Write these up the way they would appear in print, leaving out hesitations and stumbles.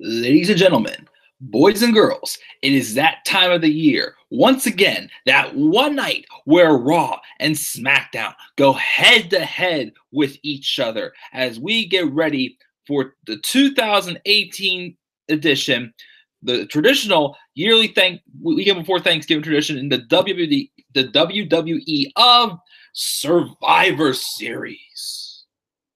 Ladies and gentlemen, boys and girls, it is that time of the year. Once again, that one night where Raw and SmackDown go head to head with each other as we get ready for the 2018 edition, the traditional yearly weekend before Thanksgiving tradition in the WWE of Survivor Series.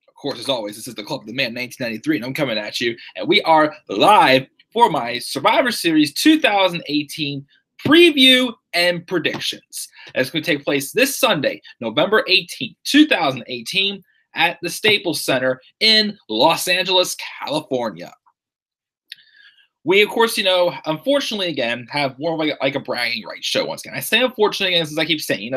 Of course, as always, this is the Club of the Man 1993, and I'm coming at you, and we are live for my Survivor Series 2018 preview and predictions. It's going to take place this Sunday, November 18th, 2018, at the Staples Center in Los Angeles, California. We, of course, unfortunately, again, have more of like a bragging rights show once again. I say unfortunately, again, as I keep saying,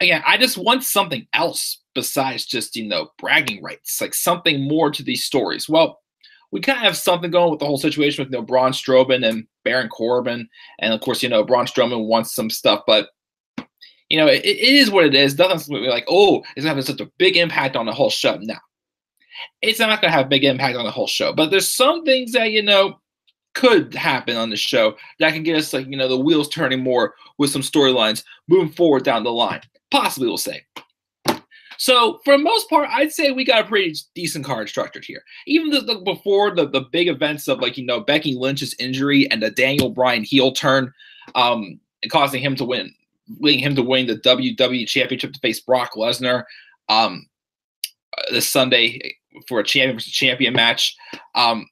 again, I just want something else besides just, bragging rights, like something more to these stories. Well, we kind of have something going with the whole situation with, Braun Strowman and Baron Corbin. And, of course, Braun Strowman wants some stuff, but, it is what it is. Nothing's like, oh, it's going to have such a big impact on the whole show. No. It's not going to have a big impact on the whole show. But there's some things that, could happen on the show that can get us, like, the wheels turning more with some storylines moving forward down the line. Possibly, we'll say. So, for the most part, I'd say we got a pretty decent card structured here. Even before the big events of, like, Becky Lynch's injury and the Daniel Bryan heel turn, causing him to win, leading him to win the WWE Championship to face Brock Lesnar this Sunday for a champion versus champion match. Some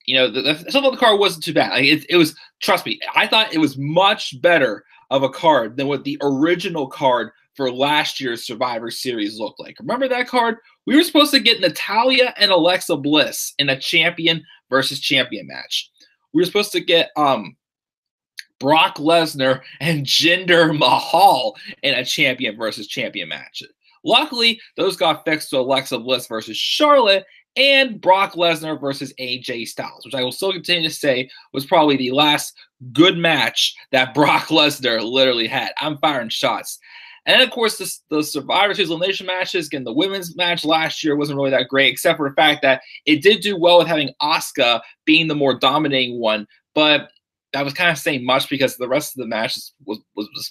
of the card wasn't too bad. Like, it was, trust me, I thought it was much better of a card than what the original card for last year's Survivor Series looked like. Remember that card? We were supposed to get Natalya and Alexa Bliss in a champion versus champion match. We were supposed to get Brock Lesnar and Jinder Mahal in a champion versus champion match. Luckily, those got fixed to Alexa Bliss versus Charlotte and Brock Lesnar versus AJ Styles, which I will still continue to say was probably the last good match that Brock Lesnar literally had. I'm firing shots. And then, of course, the Survivor Series elimination matches, again, the women's match last year wasn't really that great, except for the fact that it did do well with having Asuka being the more dominating one. But that was kind of saying much because the rest of the matches was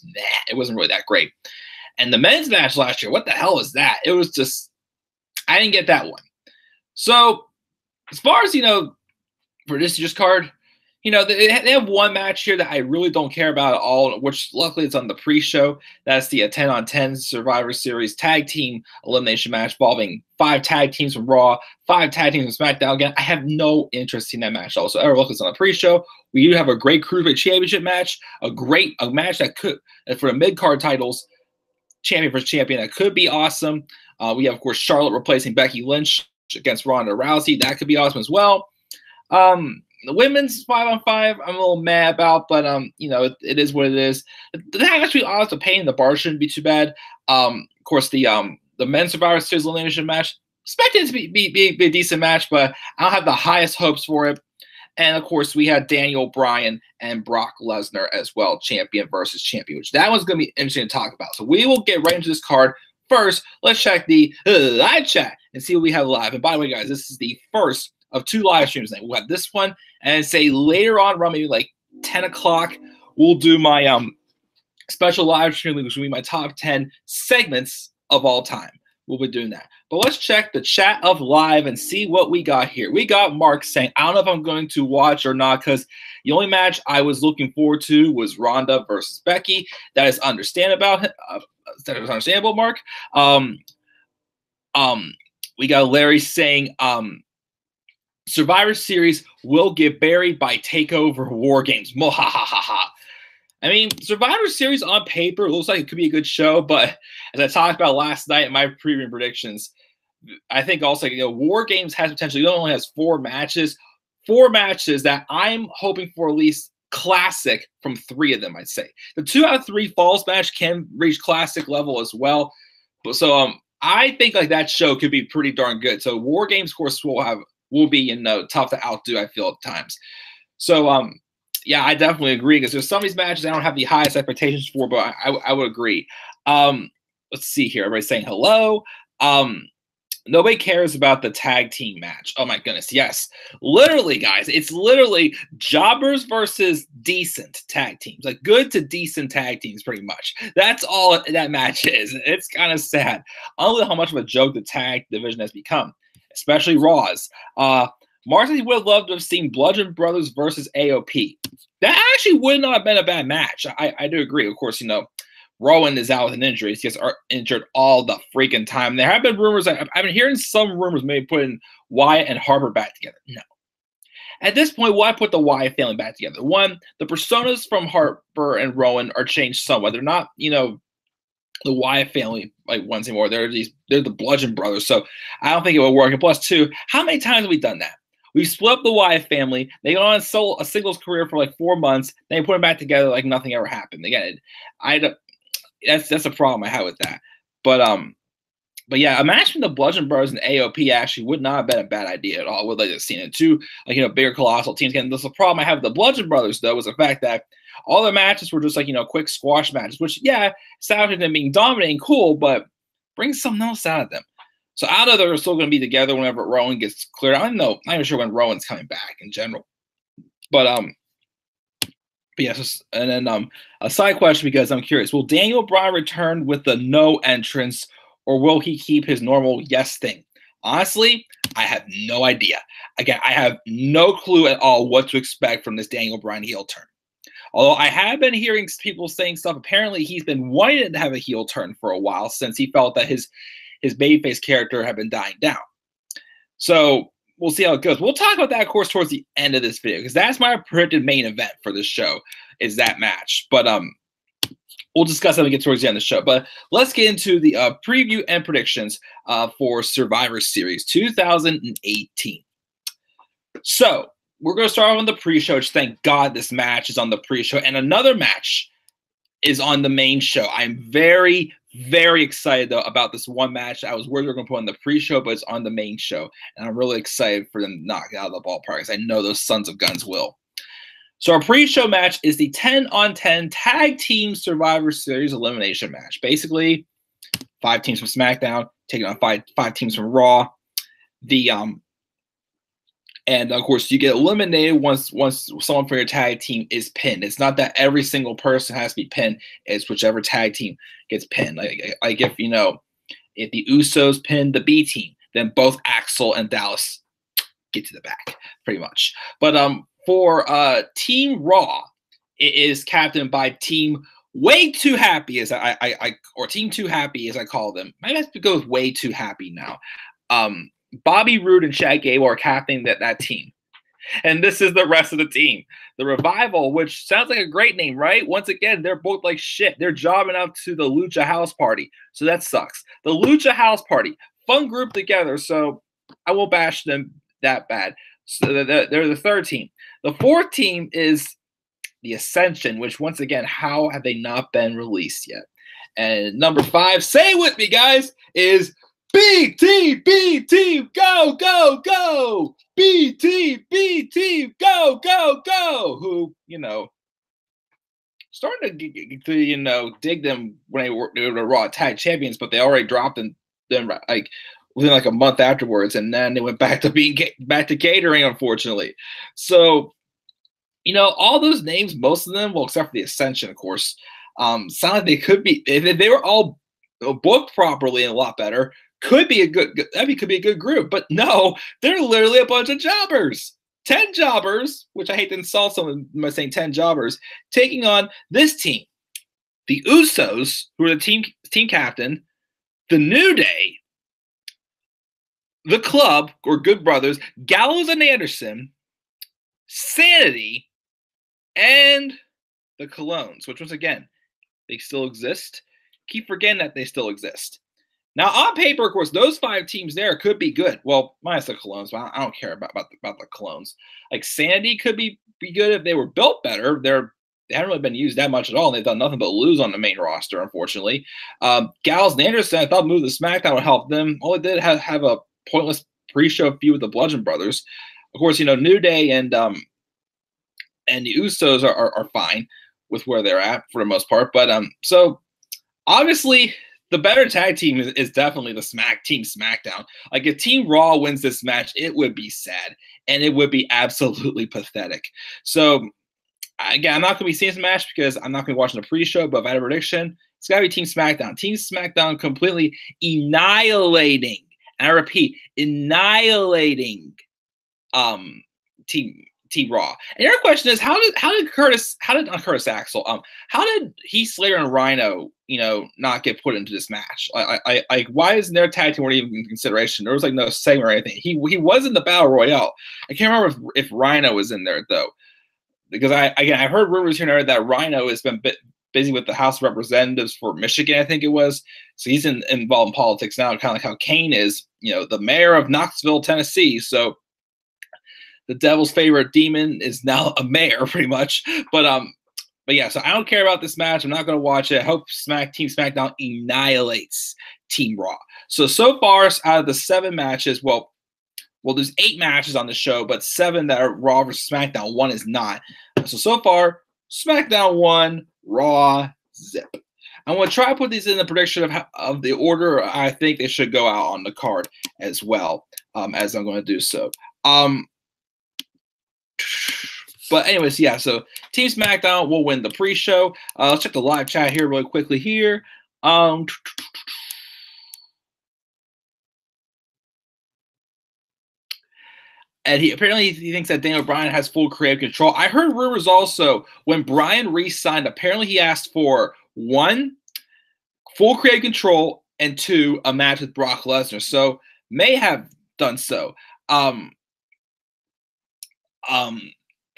nah. It wasn't really that great. And the men's match last year, what the hell was that? It was just, I didn't get that one. So, as far as, for this year's card, they have one match here that I really don't care about at all, which luckily it's on the pre-show. That's the 10-on-10 Survivor Series tag team elimination match involving 5 tag teams from Raw, 5 tag teams from SmackDown. Again, I have no interest in that match at all. So, look, it's on the pre-show. We do have a great Cruiserweight Championship match, a match that could, for the mid-card titles, champion versus champion, that could be awesome. We have, of course, Charlotte replacing Becky Lynch against Ronda Rousey. That could be awesome as well. The women's 5-on-5, I'm a little mad about, but it is what it is. The tag match, to be honest, the pain in the bar shouldn't be too bad. Of course, the men's Survivor Series elimination match, expected to be a decent match, but I don't have the highest hopes for it. And of course, we had Daniel Bryan and Brock Lesnar as well, champion versus champion, which that one's going to be interesting to talk about. So we will get right into this card. First, let's check the live chat and see what we have live. And by the way, guys, this is the first of 2 live streams tonight. We'll have this one, and say later on, around maybe like 10 o'clock, we'll do my special live stream, which will be my top 10 segments of all time. We'll be doing that. But let's check the chat of live and see what we got here. We got Mark saying, I don't know if I'm going to watch or not, because the only match I was looking forward to was Ronda versus Becky. That is understandable. That is understandable, Mark. We got Larry saying, Survivor Series will get buried by TakeOver War Games. Mohahaha. I mean, Survivor Series on paper looks like it could be a good show, but as I talked about last night in my preview predictions, I think also, War Games has potential. It only has 4 matches. 4 matches that I'm hoping for at least classic from 3 of them, I'd say. The 2 out of 3 falls match can reach classic level as well. But so I think like that show could be pretty darn good. So War Games, of course, will be tough to outdo, I feel, at times. So yeah, I definitely agree, because there's some of these matches I don't have the highest expectations for, but I would agree. Let's see here. Everybody's saying hello. Nobody cares about the tag team match. Oh my goodness, yes. Literally, guys, it's literally jobbers versus decent tag teams. Like good to decent tag teams, pretty much. That's all that match is. It's kind of sad. I don't know how much of a joke the tag division has become, especially Raw's. Mark said he would have loved to have seen Bludgeon Brothers versus AOP. That actually would not have been a bad match. I do agree. Of course, Rowan is out with an injury. He gets injured all the freaking time. There have been rumors. I've been hearing some rumors maybe putting Wyatt and Harper back together. No. At this point, why put the Wyatt family back together? One, the personas from Harper and Rowan are changed somewhat. They're not, the Wyatt family like once anymore. They're the Bludgeon Brothers. So I don't think it will work. And plus, two, how many times have we done that? We split up the Wyatt family. They go on a singles career for like 4 months. Then they put them back together like nothing ever happened. Again, that's a problem I have with that. But yeah, a match between the Bludgeon Brothers and AOP actually would not have been a bad idea at all. Would like to have seen it too, bigger colossal teams. Again, the problem I have with the Bludgeon Brothers though was the fact that all their matches were just like quick squash matches, which sounded them being dominating, cool, but bring something else out of them. So I know they're still going to be together whenever Rowan gets cleared. I don't know. I'm not even sure when Rowan's coming back in general. But yes, and then a side question because I'm curious: will Daniel Bryan return with the no entrance, or will he keep his normal yes thing? Honestly, I have no idea. Again, I have no clue at all what to expect from this Daniel Bryan heel turn. Although I have been hearing people saying stuff. Apparently, he's been wanting to have a heel turn for a while since he felt that his babyface character had been dying down. So we'll see how it goes. We'll talk about that, of course, towards the end of this video because that's my predicted main event for this show is that match. But we'll discuss that when we get towards the end of the show. But let's get into the preview and predictions for Survivor Series 2018. So we're going to start on the pre-show, which thank God this match is on the pre-show. And another match is on the main show. I'm very, very excited, though, about this one match. I was worried we were going to put on the pre-show, but it's on the main show. And I'm really excited for them to knock it out of the ballpark, because I know those sons of guns will. So our pre-show match is the 10-on-10 Tag Team Survivor Series elimination match. Basically, 5 teams from SmackDown taking on five teams from Raw. And of course, you get eliminated once someone from your tag team is pinned. It's not that every single person has to be pinned. It's whichever tag team gets pinned. Like if the Usos pin the B team, then both Axel and Dallas get to the back, pretty much. But for Team Raw, it is captained by Team Way Too Happy, or Team Too Happy as I call them. I have to go with Way Too Happy now. Bobby Roode and Chad Gable are captaining that team. And this is the rest of the team. The Revival, which sounds like a great name, right? Once again, they're both like shit. They're jobbing up to the Lucha House Party. So that sucks. The Lucha House Party. Fun group together, so I won't bash them that bad. So they're the third team. The fourth team is the Ascension, which once again, how have they not been released yet? And number 5, say it with me, guys, is B team, go, go, go! B team, go, go, go! Who, starting to dig them when they were the Raw Tag Champions, but they already dropped them like within like a month afterwards, and then they went back to back to catering, unfortunately. So, all those names, most of them, well, except for the Ascension, of course, sound like they could be if they were all booked properly and a lot better. Could be a good group, but no, they're literally a bunch of jobbers. 10 jobbers, which I hate to insult someone by saying 10 jobbers, taking on this team. The Usos, who are the team captain, the New Day, the Club, or Good Brothers, Gallows and Anderson, Sanity, and the Colognes, which once again, they still exist. Keep forgetting that they still exist. Now, on paper, of course, those 5 teams there could be good. Well, minus the Colognes, but I don't care about the Colognes. Like, Sandy could be good if they were built better. They haven't really been used that much at all, and they've done nothing but lose on the main roster, unfortunately. Gallows and Anderson, I thought moving to SmackDown would help them. All they did have a pointless pre-show feud with the Bludgeon Brothers. Of course, New Day and the Usos are fine with where they're at for the most part. But so, obviously, the better tag team is definitely the SmackDown. Like if Team Raw wins this match, it would be sad and it would be absolutely pathetic. So again, I'm not going to be seeing this match because I'm not going to be watching the pre-show. But if I had a prediction, it's got to be Team SmackDown. Team SmackDown completely annihilating, and I repeat, annihilating Team Raw. And your question is, how did not Curtis Axel, how did Heath Slater and Rhino, not get put into this match? Like why isn't their tag team even in consideration? There was like no segment or anything. He was in the Battle Royale. I can't remember if Rhino was in there though, because I heard rumors here and there that Rhino has been busy with the House of Representatives for Michigan, I think it was. So he's involved in politics now, kind of like how Kane is, the mayor of Knoxville, Tennessee. So the devil's favorite demon is now a mayor, pretty much. But yeah, so I don't care about this match. I'm not going to watch it. I hope Team SmackDown annihilates Team Raw. So far, out of the 7 matches, well, there's 8 matches on the show, but 7 that are Raw versus SmackDown. 1 is not. So far, SmackDown 1, Raw, zip. I'm going to try to put these in the prediction of the order I think they should go out on the card as well, as I'm going to do so. But anyways, yeah, so Team SmackDown will win the pre-show. Let's check the live chat here really quickly here. And he thinks that Daniel Bryan has full creative control. I heard rumors also when Bryan re-signed, apparently he asked for 1, full creative control, and 2, a match with Brock Lesnar. So may have done so.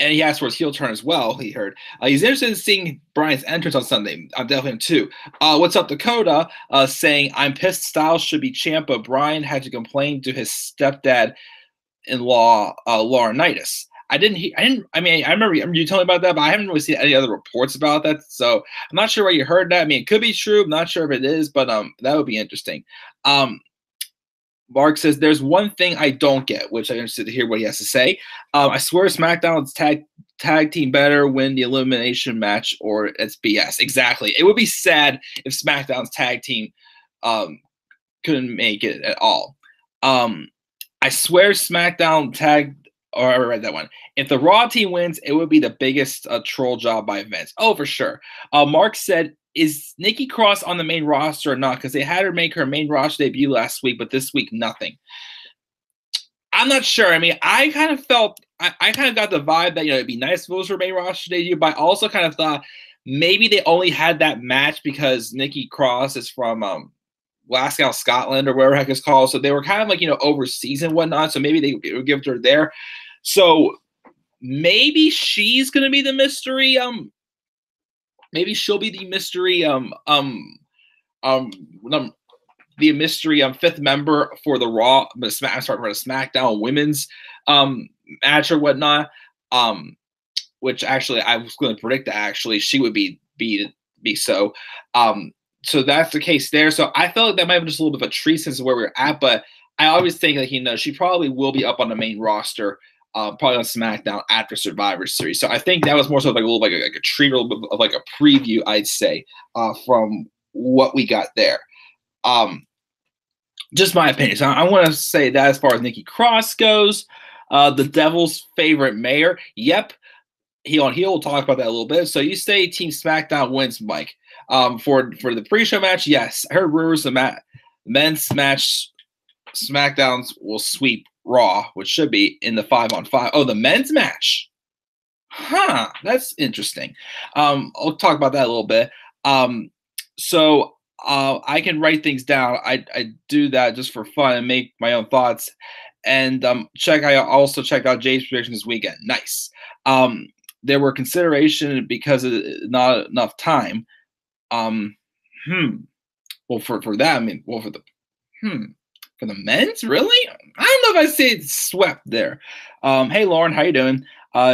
And he asked for his heel turn as well, he heard. He's interested in seeing Bryan's entrance on Sunday. I'm definitely too. What's up, Dakota? Saying, I'm pissed Styles should be champ, but Bryan had to complain to his stepdad-in-law, Laurinaitis. I remember you telling me about that, but I haven't really seen any other reports about that. So I'm not sure where you heard that. I mean, it could be true. I'm not sure if it is, but that would be interesting. Mark says, there's one thing I don't get, which I'm interested to hear what he has to say. I swear SmackDown's tag team better win the elimination match, or it's BS. Exactly. It would be sad if SmackDown's tag team couldn't make it at all. I swear SmackDown I read that one. If the Raw team wins, it would be the biggest troll job by Vince. Oh, for sure. Mark said, is Nikki Cross on the main roster or not? Because they had her make her main roster debut last week, but this week, nothing. I'm not sure. I mean, I kind of felt, I kind of got the vibe that, it'd be nice if it was her main roster debut, but I also kind of thought maybe they only had that match because Nikki Cross is from Glasgow, Scotland, or wherever heck it's called. So they were kind of like, overseas and whatnot. So maybe they would give it to her there. So maybe she's going to be the mystery, maybe she'll be the mystery the mystery 5th member for the Raw, for the SmackDown women's match or whatnot. Which actually I was going to predict that actually she would be so. So that's the case there. So I felt like that might have been just a little bit of a treat since where we're at, but I always think that she probably will be up on the main roster. Probably on SmackDown after Survivor Series. So I think that was more so like a little like a treat, a little bit of like a preview, I'd say, from what we got there. Just my opinion. So I want to say that as far as Nikki Cross goes, the Devil's favorite mayor. Yep, he'll talk about that a little bit. So you say Team SmackDown wins, Mike. For the pre-show match, yes, I heard rumors the men's match SmackDowns will sweep Raw, which should be in the 5-on-5. Oh, the men's match. Huh, that's interesting. I'll talk about that a little bit. So I can write things down. I do that just for fun and make my own thoughts. And I also checked out Jay's prediction this weekend. Nice. There were consideration because of not enough time. Well, for that, I mean, well, for the men's, really? I don't know if I say it's swept there. Hey, Lauren, how you doing?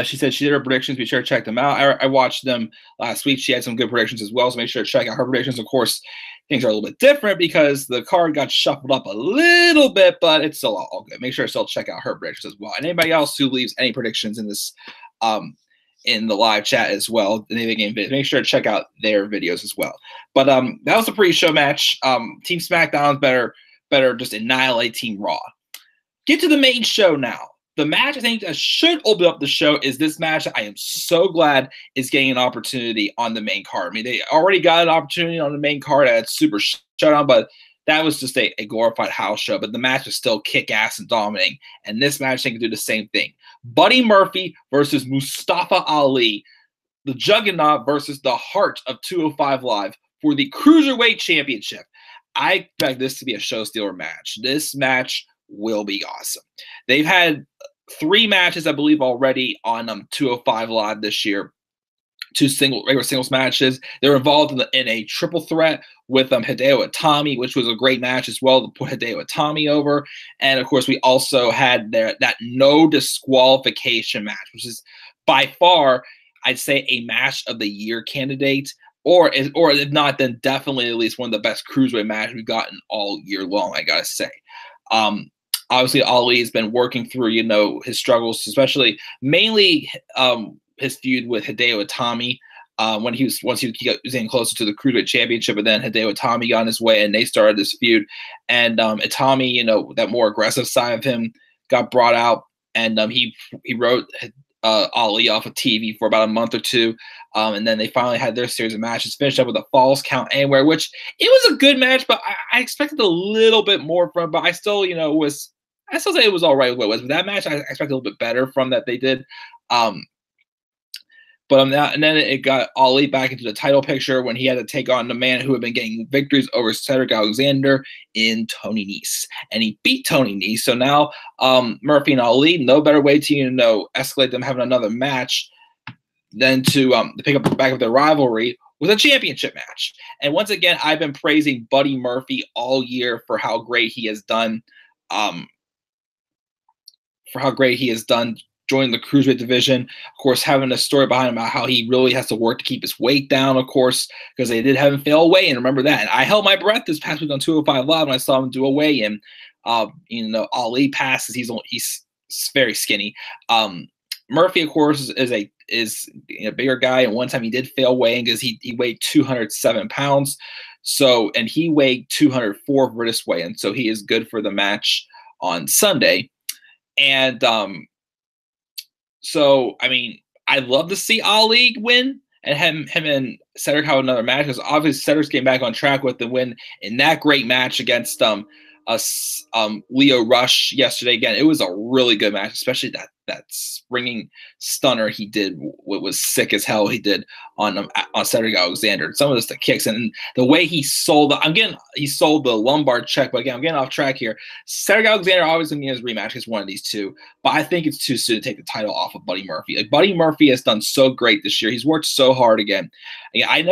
She said she did her predictions. Be sure to check them out. I watched them last week. She had some good predictions as well, so make sure to check out her predictions. Of course, things are a little bit different because the card got shuffled up a little bit, but it's still all good. Make sure to still check out her predictions as well. And anybody else who leaves any predictions in this in the live chat as well. The Game videos. Make sure to check out their videos as well. But that was a pre-show match. Team SmackDown's better just annihilate Team Raw. Get to the main show now. The match I think that should open up the show is this match. I am so glad is getting an opportunity on the main card. I mean, they already got an opportunity on the main card at Super Showdown, but that was just a glorified house show. But the match is still kick-ass and dominating. And this match, they can do the same thing. Buddy Murphy versus Mustafa Ali. The Juggernaut versus the Heart of 205 Live for the Cruiserweight Championship. I expect this to be a show stealer match. This match will be awesome. They've had 3 matches, I believe, already on 205 Live this year. 2 regular singles matches. They were involved in a triple threat with Hideo Itami, which was a great match as well to put Hideo Itami over. And of course, we also had that no disqualification match, which is by far, I'd say, a match of the year candidate, or if not, then definitely at least one of the best cruiserweight matches we've gotten all year long, I gotta say. Obviously, Ali has been working through, his struggles, especially mainly his feud with Hideo Itami once he was getting closer to the Cruiserweight Championship, and then Hideo Itami got in his way, and they started this feud. And Itami, that more aggressive side of him got brought out, and he wrote Ali off of TV for about a month or two, and then they finally had their series of matches, finished up with a Falls Count Anywhere, which it was a good match, but I expected a little bit more from it, but I still, I still say it was all right with what it was. But that match, I expected a little bit better from that they did. And then it got Ali back into the title picture when he had to take on the man who had been getting victories over Cedric Alexander in Tony Nese. And he beat Tony Nese. So now Murphy and Ali, no better way to, escalate them having another match than to pick up the back of their rivalry with a championship match. And once again, I've been praising Buddy Murphy all year for how great he has done. Joining the Cruiserweight division. Of course, having a story behind him about how he really has to work to keep his weight down, of course, because they did have him fail away. And remember that. And I held my breath this past week on 205 Live when I saw him do a weigh-in. Ali passes. He's very skinny. Murphy, of course, is a bigger guy. And one time he did fail weighing because he weighed 207 pounds. And he weighed 204 for this weigh-in. So he is good for the match on Sunday. And I'd love to see Ali win and him and Cedric have another match, because obviously Cedric came back on track with the win in that great match against Leo Rush yesterday. Again, it was a really good match, especially that springing stunner he did. What was sick as hell he did on Cedric Alexander. Some of the kicks and the way he sold the lumbar check. But again, I'm getting off track here. Cedric Alexander always going to get his rematch against one of these two, but I think it's too soon to take the title off of Buddy Murphy. Buddy Murphy has done so great this year. He's worked so hard again. I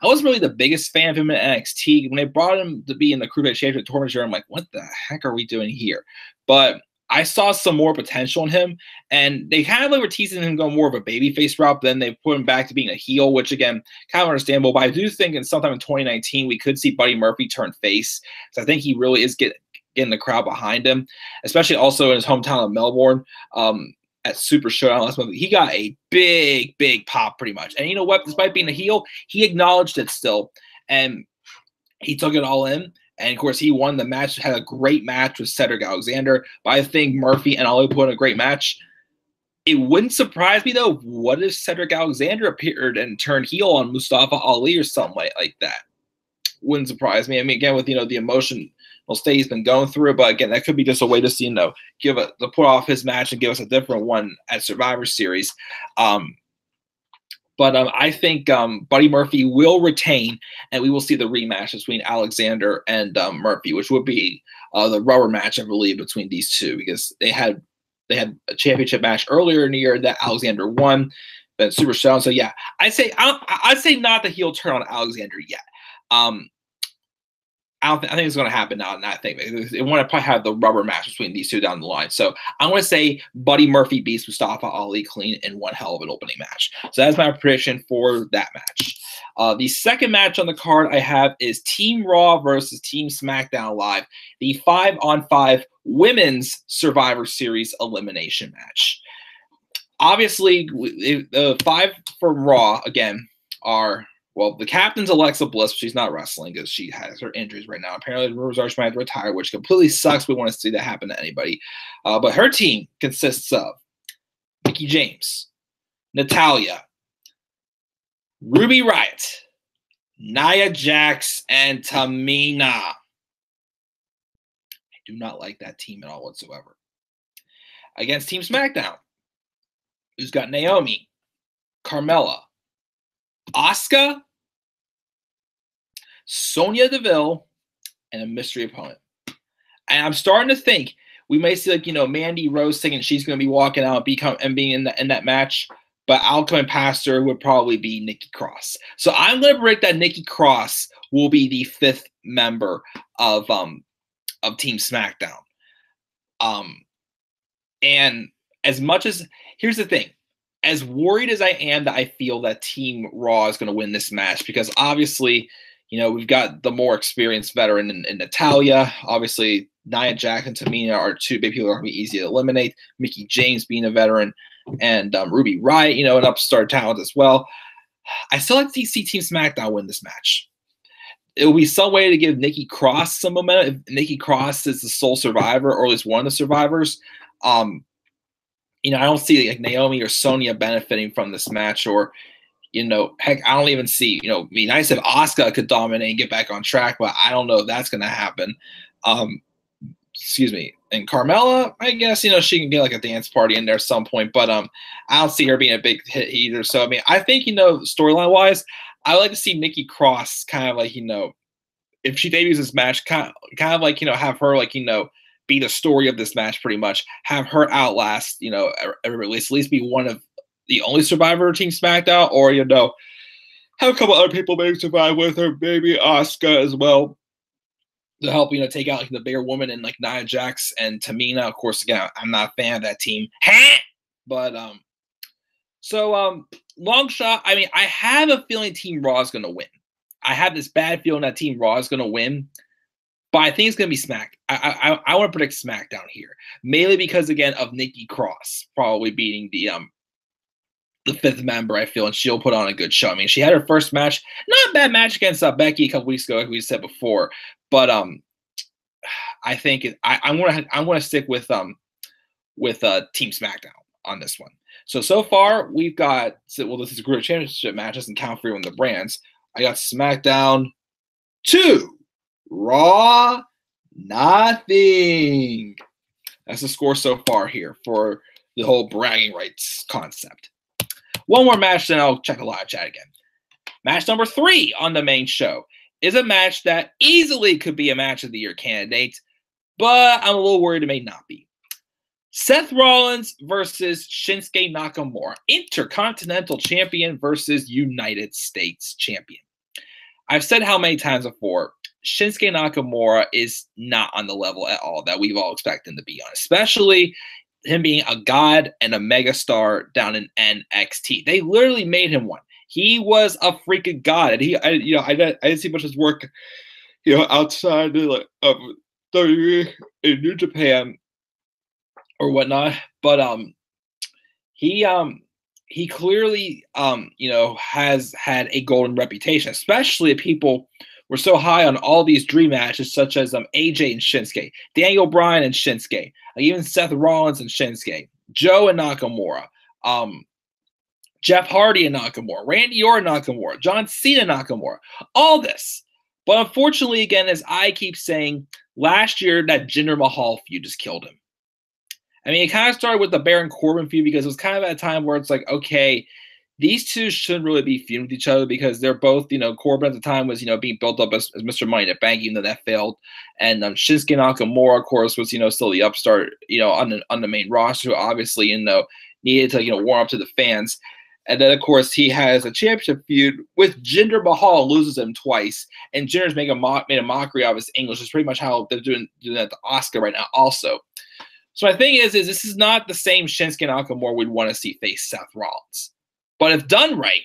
wasn't really the biggest fan of him in NXT. When they brought him to be in the Cruiserweight Championship tournament, I'm like, what the heck are we doing here? But I saw some more potential in him, and they kind of were teasing him going more of a babyface route, but then they put him back to being a heel, which again, kind of understandable. But I do think sometime in 2019, we could see Buddy Murphy turn face. So I think he really is getting the crowd behind him, especially also in his hometown of Melbourne. At Super Showdown last month, he got a big pop pretty much. And you know what? Despite being a heel, he acknowledged it still, and he took it all in. And, of course, he won the match, had a great match with Cedric Alexander. But I think Murphy and Ali put in a great match. It wouldn't surprise me, though, what if Cedric Alexander appeared and turned heel on Mustafa Ali or something like that? Wouldn't surprise me. I mean, again, with, the emotional state he's been going through. But, again, that could be just a way to see, to put off his match and give us a different one at Survivor Series. But I think Buddy Murphy will retain, and we will see the rematch between Alexander and Murphy, which would be the rubber match, I believe, between these two, because they had a championship match earlier in the year that Alexander won, then Super Showdown. So yeah, I'd say not the heel turn on Alexander yet. I think it's going to happen now. I think they want to probably have the rubber match between these two down the line. So I'm going to say Buddy Murphy beats Mustafa Ali clean in one hell of an opening match. So that's my prediction for that match. The second match on the card I have is Team Raw versus Team SmackDown Live, the 5-on-5 Women's Survivor Series elimination match. Obviously, the 5 from Raw, again, are, well, the captain's Alexa Bliss. She's not wrestling because she has her injuries right now. Apparently, Rose Arch might have to retire, which completely sucks. We want to see that happen to anybody. But her team consists of Mickie James, Natalya, Ruby Riott, Nia Jax, and Tamina. I do not like that team at all whatsoever. Against Team SmackDown, who's got Naomi, Carmella, Asuka, Sonya Deville, and a mystery opponent. And I'm starting to think we may see, like, Mandy Rose thinking she's going to be walking out and being in that match. But outcoming past her would probably be Nikki Cross. So I'm going to predict that Nikki Cross will be the 5th member of Team SmackDown. And as much as, here's the thing, as worried as I am that I feel that Team Raw is going to win this match, because obviously, we've got the more experienced veteran in Natalya. Obviously, Nia Jax and Tamina are 2 big people that are going to be easy to eliminate. Mickie James being a veteran, and Ruby Riott, an upstart talent as well. I still like to see Team SmackDown win this match. It will be some way to give Nikki Cross some momentum. If Nikki Cross is the sole survivor, or at least one of the survivors, I don't see like Naomi or Sonya benefiting from this match, or heck, I don't even see, it'd be nice if Asuka could dominate and get back on track, but I don't know if that's going to happen. Excuse me. And Carmella, I guess, she can get like a dance party in there at some point, but I don't see her being a big hit either. So, I mean, I think, storyline wise, I would like to see Nikki Cross kind of like, if she debuts this match, kind of like, have her like, be the story of this match pretty much, have her outlast, everybody, at least be one of the only survivor of Team SmackDown, or, have a couple other people maybe survive with her, maybe Asuka as well, to help, take out like the bigger woman and like Nia Jax and Tamina. Of course, again, I'm not a fan of that team. But long shot. I mean, I have a feeling Team Raw is gonna win. I have this bad feeling that Team Raw is gonna win, but I think it's gonna be I want to predict SmackDown here, mainly because again of Nikki Cross probably beating the 5th member, I feel, and she'll put on a good show. I mean, she had her first match, not a bad match against Becky a couple weeks ago, like we said before. But I think I'm gonna stick with Team SmackDown on this one. So far we've got, this is a group championship match, doesn't count for even the brands. I got SmackDown 2, Raw nothing. That's the score so far here for the whole bragging rights concept. One more match, then I'll check a live chat again. Match number 3 on the main show is a match that easily could be a match of the year candidate, but I'm a little worried it may not be. Seth Rollins versus Shinsuke Nakamura, Intercontinental Champion versus United States Champion. I've said how many times before, Shinsuke Nakamura is not on the level at all that we've all expected him to be on, especially him being a god and a megastar down in NXT. They literally made him one. He was a freaking god, and I didn't see much of his work, outside of WWE in New Japan or whatnot. But he clearly has had a golden reputation, especially if people were so high on all these dream matches, such as AJ and Shinsuke, Daniel Bryan and Shinsuke, like even Seth Rollins and Shinsuke, Joe and Nakamura, Jeff Hardy and Nakamura, Randy Orton and Nakamura, John Cena and Nakamura, all this. But unfortunately, again, as I keep saying, last year that Jinder Mahal feud just killed him. I mean, it kind of started with the Baron Corbin feud because it was kind of at a time where it's like, okay, these two shouldn't really be feuding with each other because they're both, Corbin at the time was, being built up as Mr. Money in the Bank, even though that failed. And Shinsuke Nakamura, of course, was, still the upstart, on the main roster, who obviously, needed to, warm up to the fans. And then, of course, he has a championship feud with Jinder Mahal, loses him twice. And Jinder's made a mockery of his English. It's pretty much how they're doing that to Asuka right now also. So my thing is this is not the same Shinsuke Nakamura we'd want to see face Seth Rollins. But if done right,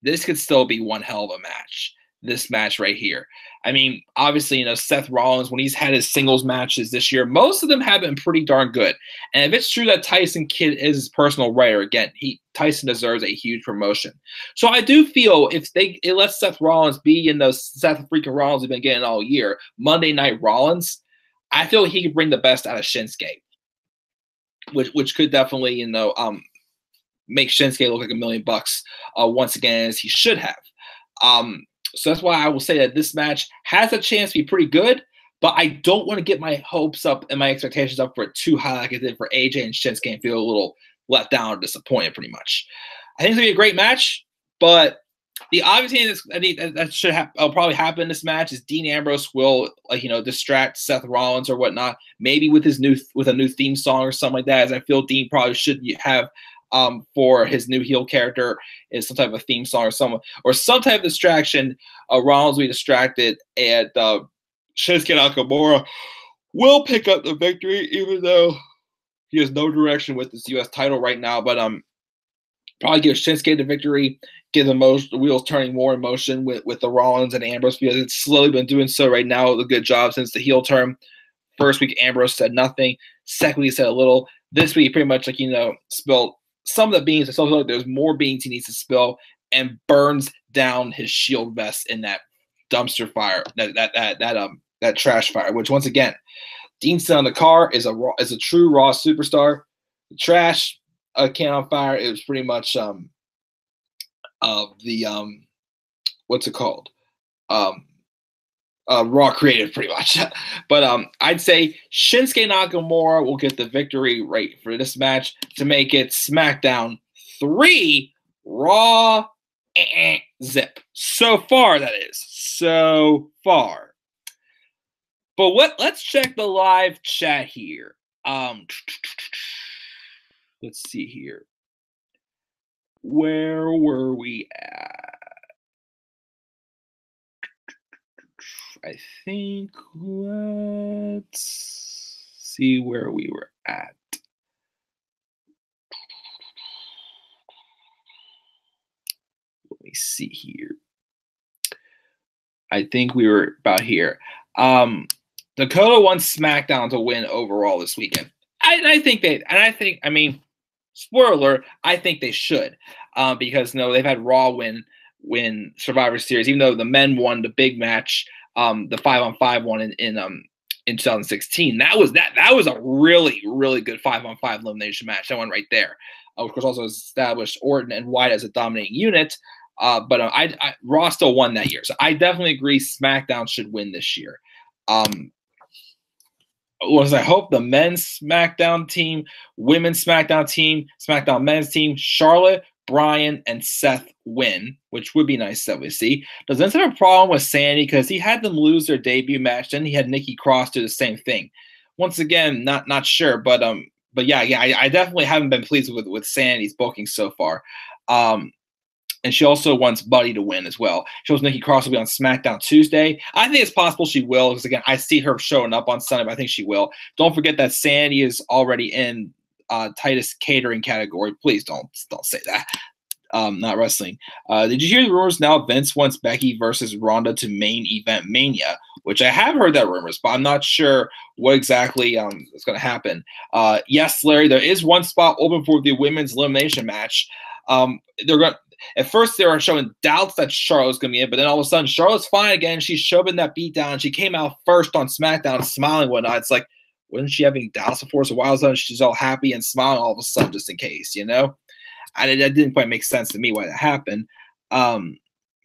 this could still be one hell of a match. this match right here. I mean, obviously, you know, Seth Rollins, when he's had his singles matches this year, most of them have been pretty darn good. And if it's true that Tyson Kidd is his personal writer, again, Tyson deserves a huge promotion. So I do feel if it lets Seth Rollins be in those Seth freaking Rollins we've been getting all year, Monday Night Rollins, I feel he could bring the best out of Shinsuke, which could definitely, you know, make Shinsuke look like $1 million once again, as he should have. So that's why I will say that this match has a chance to be pretty good, but I don't want to get my hopes up and my expectations up for it too high like I did for AJ and Shinsuke and feel a little let down or disappointed pretty much. I think it's going to be a great match, but the obvious thing that should probably happen in this match is Dean Ambrose will, like, you know, distract Seth Rollins or whatnot, maybe with a new theme song or something like that, as I feel Dean probably should have for his new heel character is some type of theme song or some type of distraction. Rollins will be distracted, and Shinsuke Nakamura will pick up the victory, even though he has no direction with this U.S. title right now. But probably give Shinsuke the victory, get the wheels turning more in motion with the Rollins and Ambrose, because it's slowly been doing so right now. A good job since the heel turn. First week, Ambrose said nothing. Second week, he said a little. This week, pretty much, like, you know, spilled some of the beans. I still feel like there's more beans he needs to spill, and burns down his Shield vest in that dumpster fire, that trash fire. Which, once again, Dean said on the car is a true Raw superstar. The trash can on fire. It was pretty much what's it called? Raw creative, pretty much. But I'd say Shinsuke Nakamura will get the victory right for this match to make it SmackDown 3 Raw zip. So far, that is. So far. But let's check the live chat here. Let's see here. Where were we at? I think let's see where we were at. Let me see here. I think we were about here. Dakota wants SmackDown to win overall this weekend. I mean, spoiler alert, I think they should. Because no, they've had Raw win Survivor Series, even though the men won the big match. The 5-on-5 one in 2016. That was a really, really good 5-on-5 elimination match. That one right there. Of course, also established Orton and Wyatt as a dominating unit. But Raw still won that year. So I definitely agree SmackDown should win this year. I hope the men's SmackDown team, women's SmackDown team, SmackDown men's team, Charlotte, Bryan, and Seth win, which would be nice that we see. Does Vince have a problem with Sandy? Because he had them lose their debut match, then he had Nikki Cross do the same thing. Once again, not sure, but yeah, I definitely haven't been pleased with Sandy's booking so far. And she also wants Buddy to win as well. She wants Nikki Cross will be on SmackDown Tuesday. I think it's possible she will, because again, I see her showing up on Sunday, but I think she will. Don't forget that Sandy is already in Titus catering category. Please don't say that. Not wrestling. Did you hear the rumors now? Vince wants Becky versus Ronda to main event Mania, which I have heard that rumors, but I'm not sure what exactly is going to happen. Yes, Larry, there is one spot open for the women's elimination match. At first, they were showing doubts that Charlotte's going to be in, but then all of a sudden, Charlotte's fine again. She's shoving that beat down. She came out first on SmackDown, smiling and whatnot. It's like, wasn't she having doubts before? So while she's all happy and smiling all of a sudden, just in case, you know? That didn't quite make sense to me why that happened.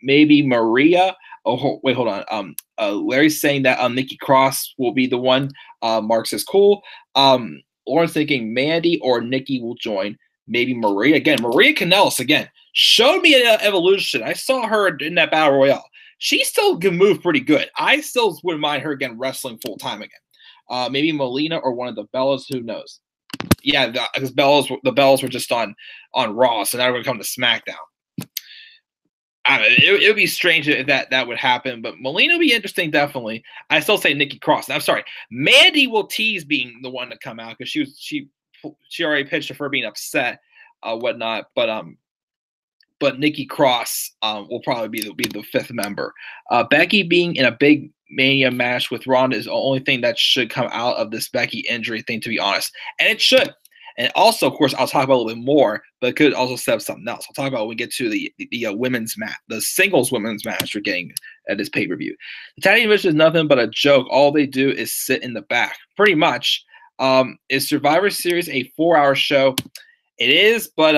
Maybe Maria. Oh, wait, hold on. Larry's saying that Nikki Cross will be the one. Mark says, cool. Lauren's thinking Mandy or Nikki will join. Maybe Maria. Again, Maria Kanellis, again, showed me an evolution. I saw her in that Battle Royale. She still can move pretty good. I still wouldn't mind her again wrestling full-time again. Maybe Melina or one of the Bellas. Who knows? Yeah, because the Bellas were just on Raw, so now we're going to come to SmackDown. I don't know, it would be strange if that would happen, but Melina would be interesting, definitely. I still say Nikki Cross. I'm sorry. Mandy will tease being the one to come out, because she already pitched her for being upset, whatnot. But but Nikki Cross will probably be the fifth member. Becky being in a big Mania match with Ronda is the only thing that should come out of this Becky injury thing, to be honest. And it should. And also, of course, I'll talk about a little bit more, but it could also set up something else. I'll talk about when we get to the women's match, the singles women's match we're getting at this pay-per-view. The tag team division is nothing but a joke. All they do is sit in the back, pretty much. Is Survivor Series a 4-hour show? It is, but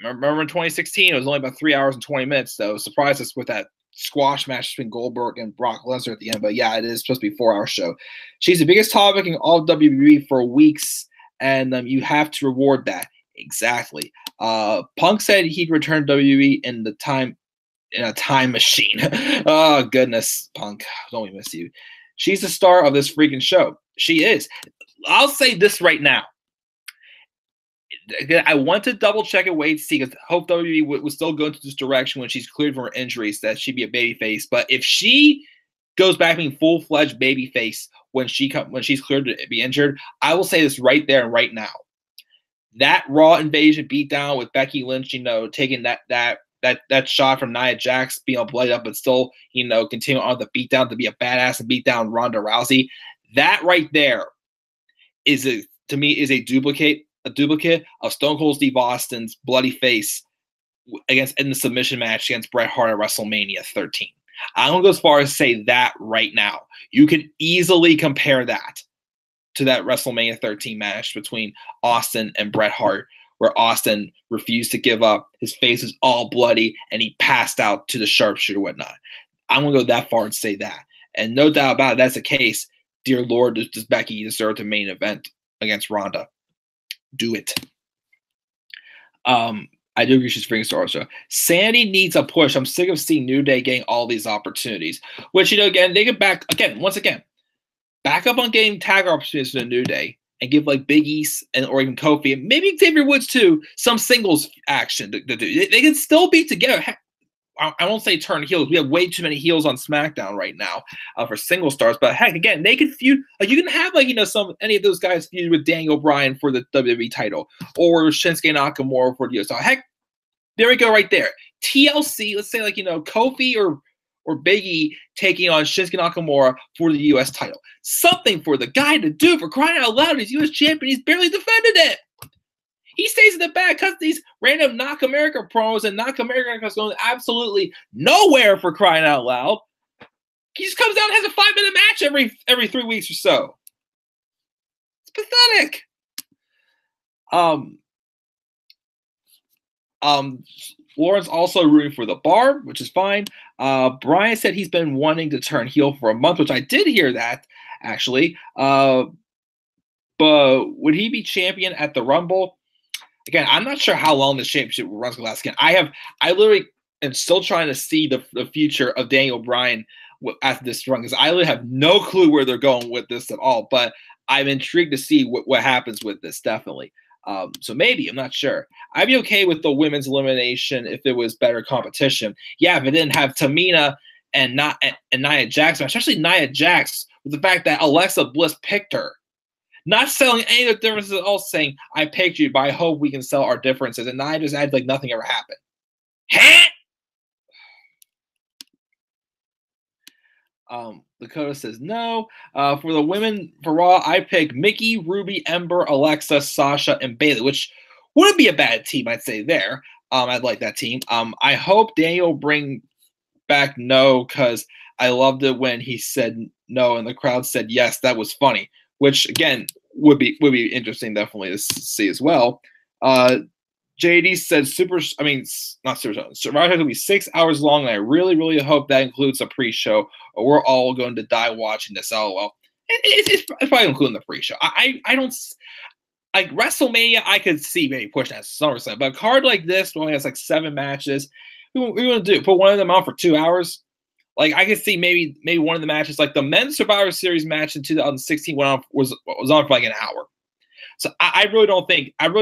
remember in 2016, it was only about 3 hours and 20 minutes, so surprised us with that squash match between Goldberg and Brock Lesnar at the end. But yeah, it is supposed to be a 4-hour show. She's the biggest topic in all of WWE for weeks, and you have to reward that. Exactly. Punk said he'd return WWE in a time machine. Oh goodness, Punk, don't we miss you? She's the star of this freaking show. She is. I'll say this right now. I want to double check and wait to see, because I hope WWE would still go into this direction when she's cleared from her injuries, that she'd be a babyface. But if she goes back being full-fledged babyface when she's cleared to be injured, I will say this right there and right now. That Raw Invasion beatdown with Becky Lynch, taking that shot from Nia Jax, being all bloodied up, but still, continue on the beatdown to be a badass and beat down Ronda Rousey. That right there is a duplicate of Stone Cold Steve Austin's bloody face in the submission match against Bret Hart at WrestleMania 13. I'm going to go as far as say that right now. You can easily compare that to that WrestleMania 13 match between Austin and Bret Hart, where Austin refused to give up. His face was all bloody, and he passed out to the sharpshooter and whatnot. I'm going to go that far and say that. And no doubt about it, that's the case. Dear Lord, does Becky deserve the main event against Ronda? Do it. I do agree she's freaking star. So Sandy needs a push. I'm sick of seeing New Day getting all these opportunities. Which, again, they could back up on getting tag opportunities for the New Day and give like Big East or even Kofi and maybe Xavier Woods too some singles action to do. They can still be together. Heck, I won't say turn heels. We have way too many heels on SmackDown right now for single stars. But heck, again, they can feud. Like you can have any of those guys feud with Daniel Bryan for the WWE title or Shinsuke Nakamura for the US. So heck, there we go right there. TLC, let's say Kofi or Big E taking on Shinsuke Nakamura for the US title. Something for the guy to do, for crying out loud. He's US champion. He's barely defended it. He stays in the back, cuts these random Knock America promos, and Knock America is going absolutely nowhere, for crying out loud. He just comes out and has a 5-minute match every 3 weeks or so. It's pathetic. Lawrence also rooting for the Bar, which is fine. Brian said he's been wanting to turn heel for a month, which I did hear that, actually. But would he be champion at the Rumble? Again, I'm not sure how long this championship runs will last. Again, I literally am still trying to see the future of Daniel Bryan after this run, because I literally have no clue where they're going with this at all. But I'm intrigued to see what happens with this, definitely. So maybe, I'm not sure. I'd be okay with the women's elimination if it was better competition. Yeah, if it didn't have Tamina and Nia Jax, especially Nia Jax, with the fact that Alexa Bliss picked her. Not selling any of the differences at all, saying, I picked you, but I hope we can sell our differences. And Nia just acted like nothing ever happened. Dakota says no. For the women, for Raw, I picked Mickey, Ruby, Ember, Alexa, Sasha, and Bayley, which wouldn't be a bad team, I'd say there. I'd like that team. I hope Daniel bring back no, because I loved it when he said no and the crowd said yes. That was funny. Which again would be interesting, definitely to see as well. JD said Survivor will be 6 hours long, and I really, really hope that includes a pre-show, or we're all going to die watching this. LOL. It's probably including the pre-show. I don't like WrestleMania. I could see maybe pushing that to SummerSlam, but a card like this only has like 7 matches. We're going to put one of them on for 2 hours. Like I could see maybe one of the matches, like the men's Survivor Series match in 2016 was on for like an hour. So I really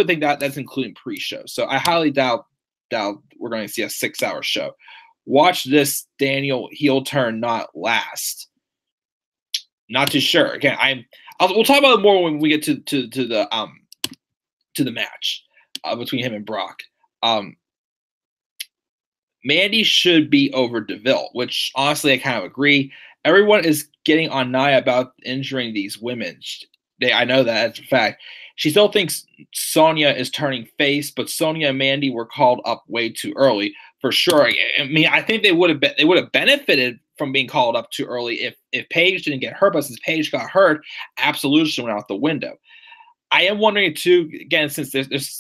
think that that's including pre-show. So I highly doubt we're going to see a 6-hour show. Watch this Daniel heel turn not last. Not too sure. Again, we'll talk about it more when we get to the match between him and Brock. Mandy should be over Deville, which honestly I kind of agree. Everyone is getting on Nia about injuring these women. I know that as a fact. She still thinks Sonya is turning face, but Sonya and Mandy were called up way too early for sure. I mean, I think they would have benefited from being called up too early if Paige didn't get hurt, but since Paige got hurt, absolution went out the window. I am wondering too, again, since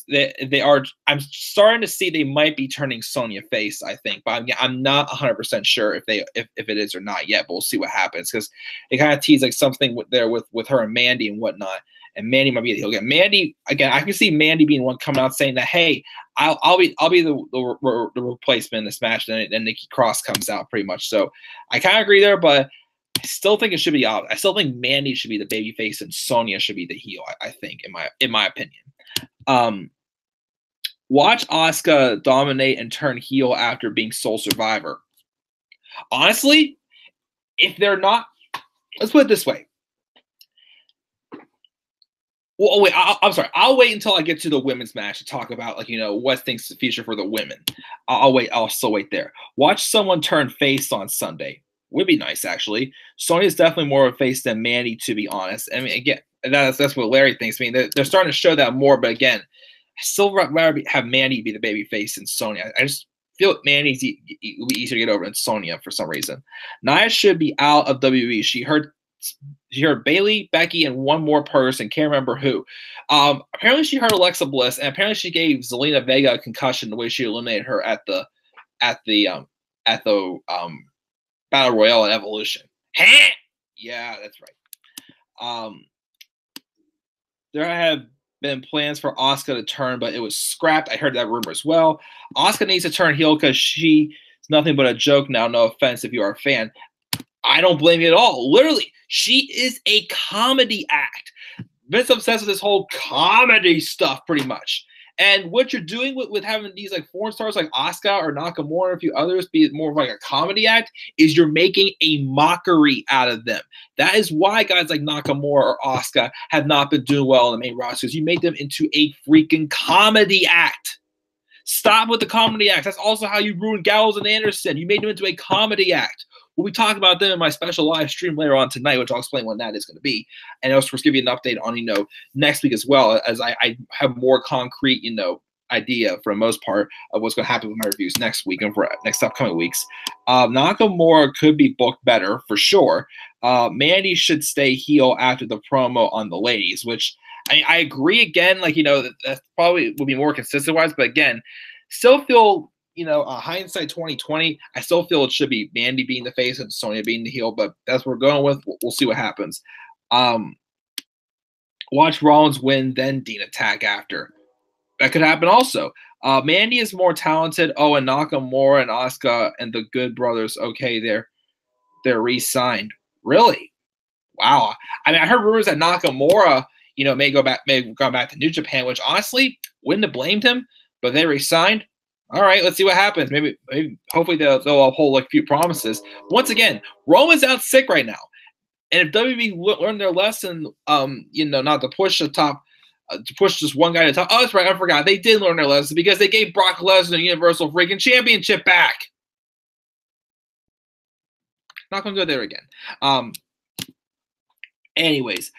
they are, I'm starting to see they might be turning Sonya face, I think, but I'm not 100% sure if it is or not yet, but we'll see what happens, because they kind of tease like something there with her and Mandy and whatnot, and Mandy might be the heel again. Mandy, again, I can see Mandy being one coming out saying that, hey, I'll be the replacement in this match, and then Nikki Cross comes out pretty much. So I kind of agree there, but I still think it should be out. I still think Mandy should be the babyface and Sonya should be the heel. I think, in my opinion. Watch Asuka dominate and turn heel after being sole survivor. Honestly, if they're not, let's put it this way. Well, wait, I'm sorry. I'll wait until I get to the women's match to talk about, like, what things to feature for the women. I'll wait. I'll still wait there. Watch someone turn face on Sunday. Would be nice, actually. Sonya's definitely more of a face than Mandy, to be honest. I mean, again, that's what Larry thinks. I mean, they're starting to show that more, but again, I still rather have Mandy be the baby face than Sonya. I just feel like Mandy's will be easier to get over than Sonya for some reason. Nia should be out of WWE. She heard Bailey, Becky, and one more person. Can't remember who. Apparently, she heard Alexa Bliss, and apparently she gave Zelina Vega a concussion the way she eliminated her at the Battle Royale at Evolution. Yeah, that's right. There have been plans for Asuka to turn, but it was scrapped. I heard that rumor as well. Asuka needs to turn heel because she's nothing but a joke now. No offense if you are a fan. I don't blame you at all. Literally, she is a comedy act. Vince obsessed with this whole comedy stuff pretty much. And what you're doing with having these like foreign stars like Asuka or Nakamura and a few others be more of like a comedy act is you're making a mockery out of them. That is why guys like Nakamura or Asuka have not been doing well in the main roster, because you made them into a freaking comedy act. Stop with the comedy act. That's also how you ruined Gallows and Anderson. You made them into a comedy act. We'll be talking about them in my special live stream later on tonight, which I'll explain when that is going to be. And also, we'll give you an update on, next week as well, as I have more concrete, idea for the most part of what's going to happen with my reviews next week and for next upcoming weeks. Nakamura could be booked better for sure. Mandy should stay heel after the promo on the ladies, which I agree again. Like, that probably will be more consistent wise, but again, still feel, hindsight 2020, I still feel it should be Mandy being the face and Sonya being the heel, but that's what we're going with. We'll see what happens. Watch Rollins win, then Dean attack after. That could happen also. Mandy is more talented. Oh, and Nakamura and Asuka and the Good Brothers, okay, they're re-signed. Really? Wow. I mean, I heard rumors that Nakamura, may go back to New Japan, which honestly wouldn't have blamed him, but they re-signed. All right, let's see what happens. Maybe hopefully they'll uphold like a few promises. Once again, Roman's out sick right now, and if WWE learned their lesson, not to push the top, to push just one guy to the top. Oh, that's right, I forgot. They did learn their lesson because they gave Brock Lesnar the Universal freaking Championship back. Not gonna go there again. Anyways,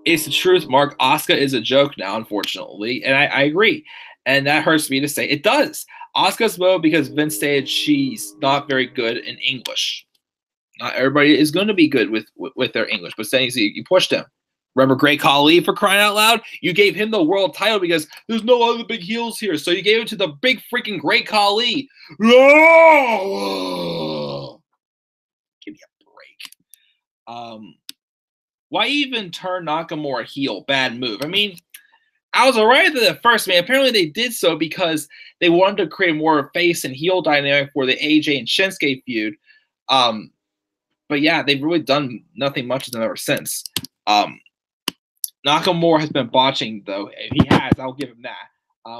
it's the truth, Mark. Asuka is a joke now, unfortunately, and I agree. And that hurts me to say. It does. Asuka's low because Vince stated she's not very good in English. Not everybody is going to be good with their English, but saying you pushed him. Remember Great Khali, for crying out loud? You gave him the world title because there's no other big heels here, so you gave it to the big freaking Great Khali. Oh! Give me a break. Why even turn Nakamura heel? Bad move. I mean, I was alright with it at first, man. Apparently they did so because they wanted to create more face and heel dynamic for the AJ and Shinsuke feud. But yeah, they've really done nothing much with them ever since. Nakamura has been botching, though. If he has, I'll give him that.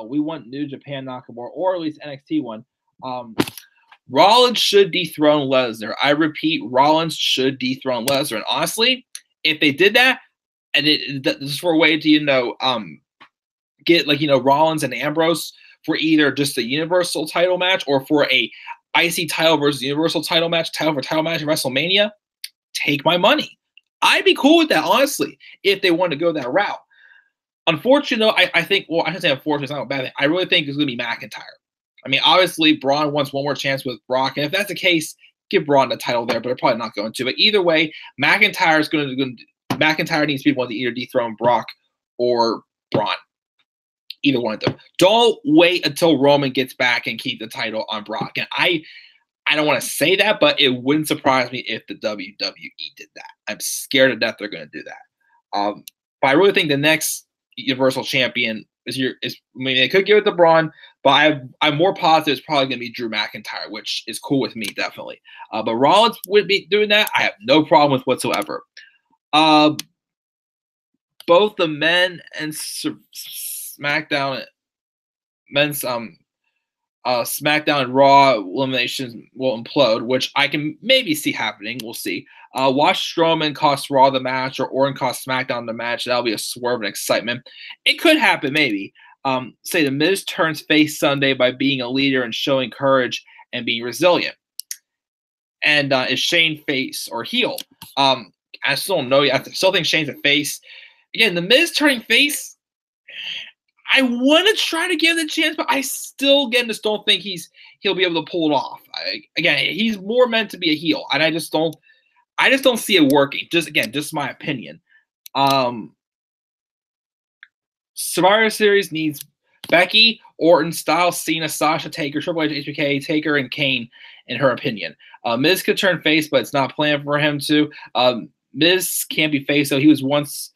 We want New Japan Nakamura, or at least NXT one. Rollins should dethrone Lesnar. I repeat, Rollins should dethrone Lesnar. And honestly, if they did that, and this is for a way to, get Rollins and Ambrose for either just a Universal title match or for a IC title versus Universal title match, title for title match at WrestleMania, take my money. I'd be cool with that, honestly, if they want to go that route. Unfortunately, I think, well, I shouldn't say unfortunately, it's not a bad thing. I really think it's going to be McIntyre. I mean, obviously, Braun wants one more chance with Brock, and if that's the case, give Braun the title there, but they're probably not going to. But either way, McIntyre needs to be one to either dethrone Brock or Braun. Either one of them. Don't wait until Roman gets back and keep the title on Brock. And I don't want to say that, but it wouldn't surprise me if the WWE did that. I'm scared to death they're going to do that. But I really think the next Universal Champion they could give it to Braun, but I'm more positive it's probably going to be Drew McIntyre, which is cool with me, definitely. But Rollins would be doing that. I have no problem with whatsoever. Both the men and SmackDown, men's SmackDown and Raw eliminations will implode, which I can maybe see happening. We'll see. Watch Strowman cost Raw the match or Orton cost SmackDown the match. That'll be a swerve and excitement. It could happen, maybe. Say The Miz turns face Sunday by being a leader and showing courage and being resilient. And is Shane face or heel? I still don't know yet. I still think Shane's a face. Again, The Miz turning face, I want to try to give it a chance, but I still, just don't think he'll be able to pull it off. Again, he's more meant to be a heel, and I just don't see it working. Just my opinion. Survivor Series needs Becky, Orton, Styles, Cena, Sasha, Taker, Triple H, HBK, Taker, and Kane, in her opinion. Miz could turn face, but it's not planned for him to. Miz can't be face, so he was once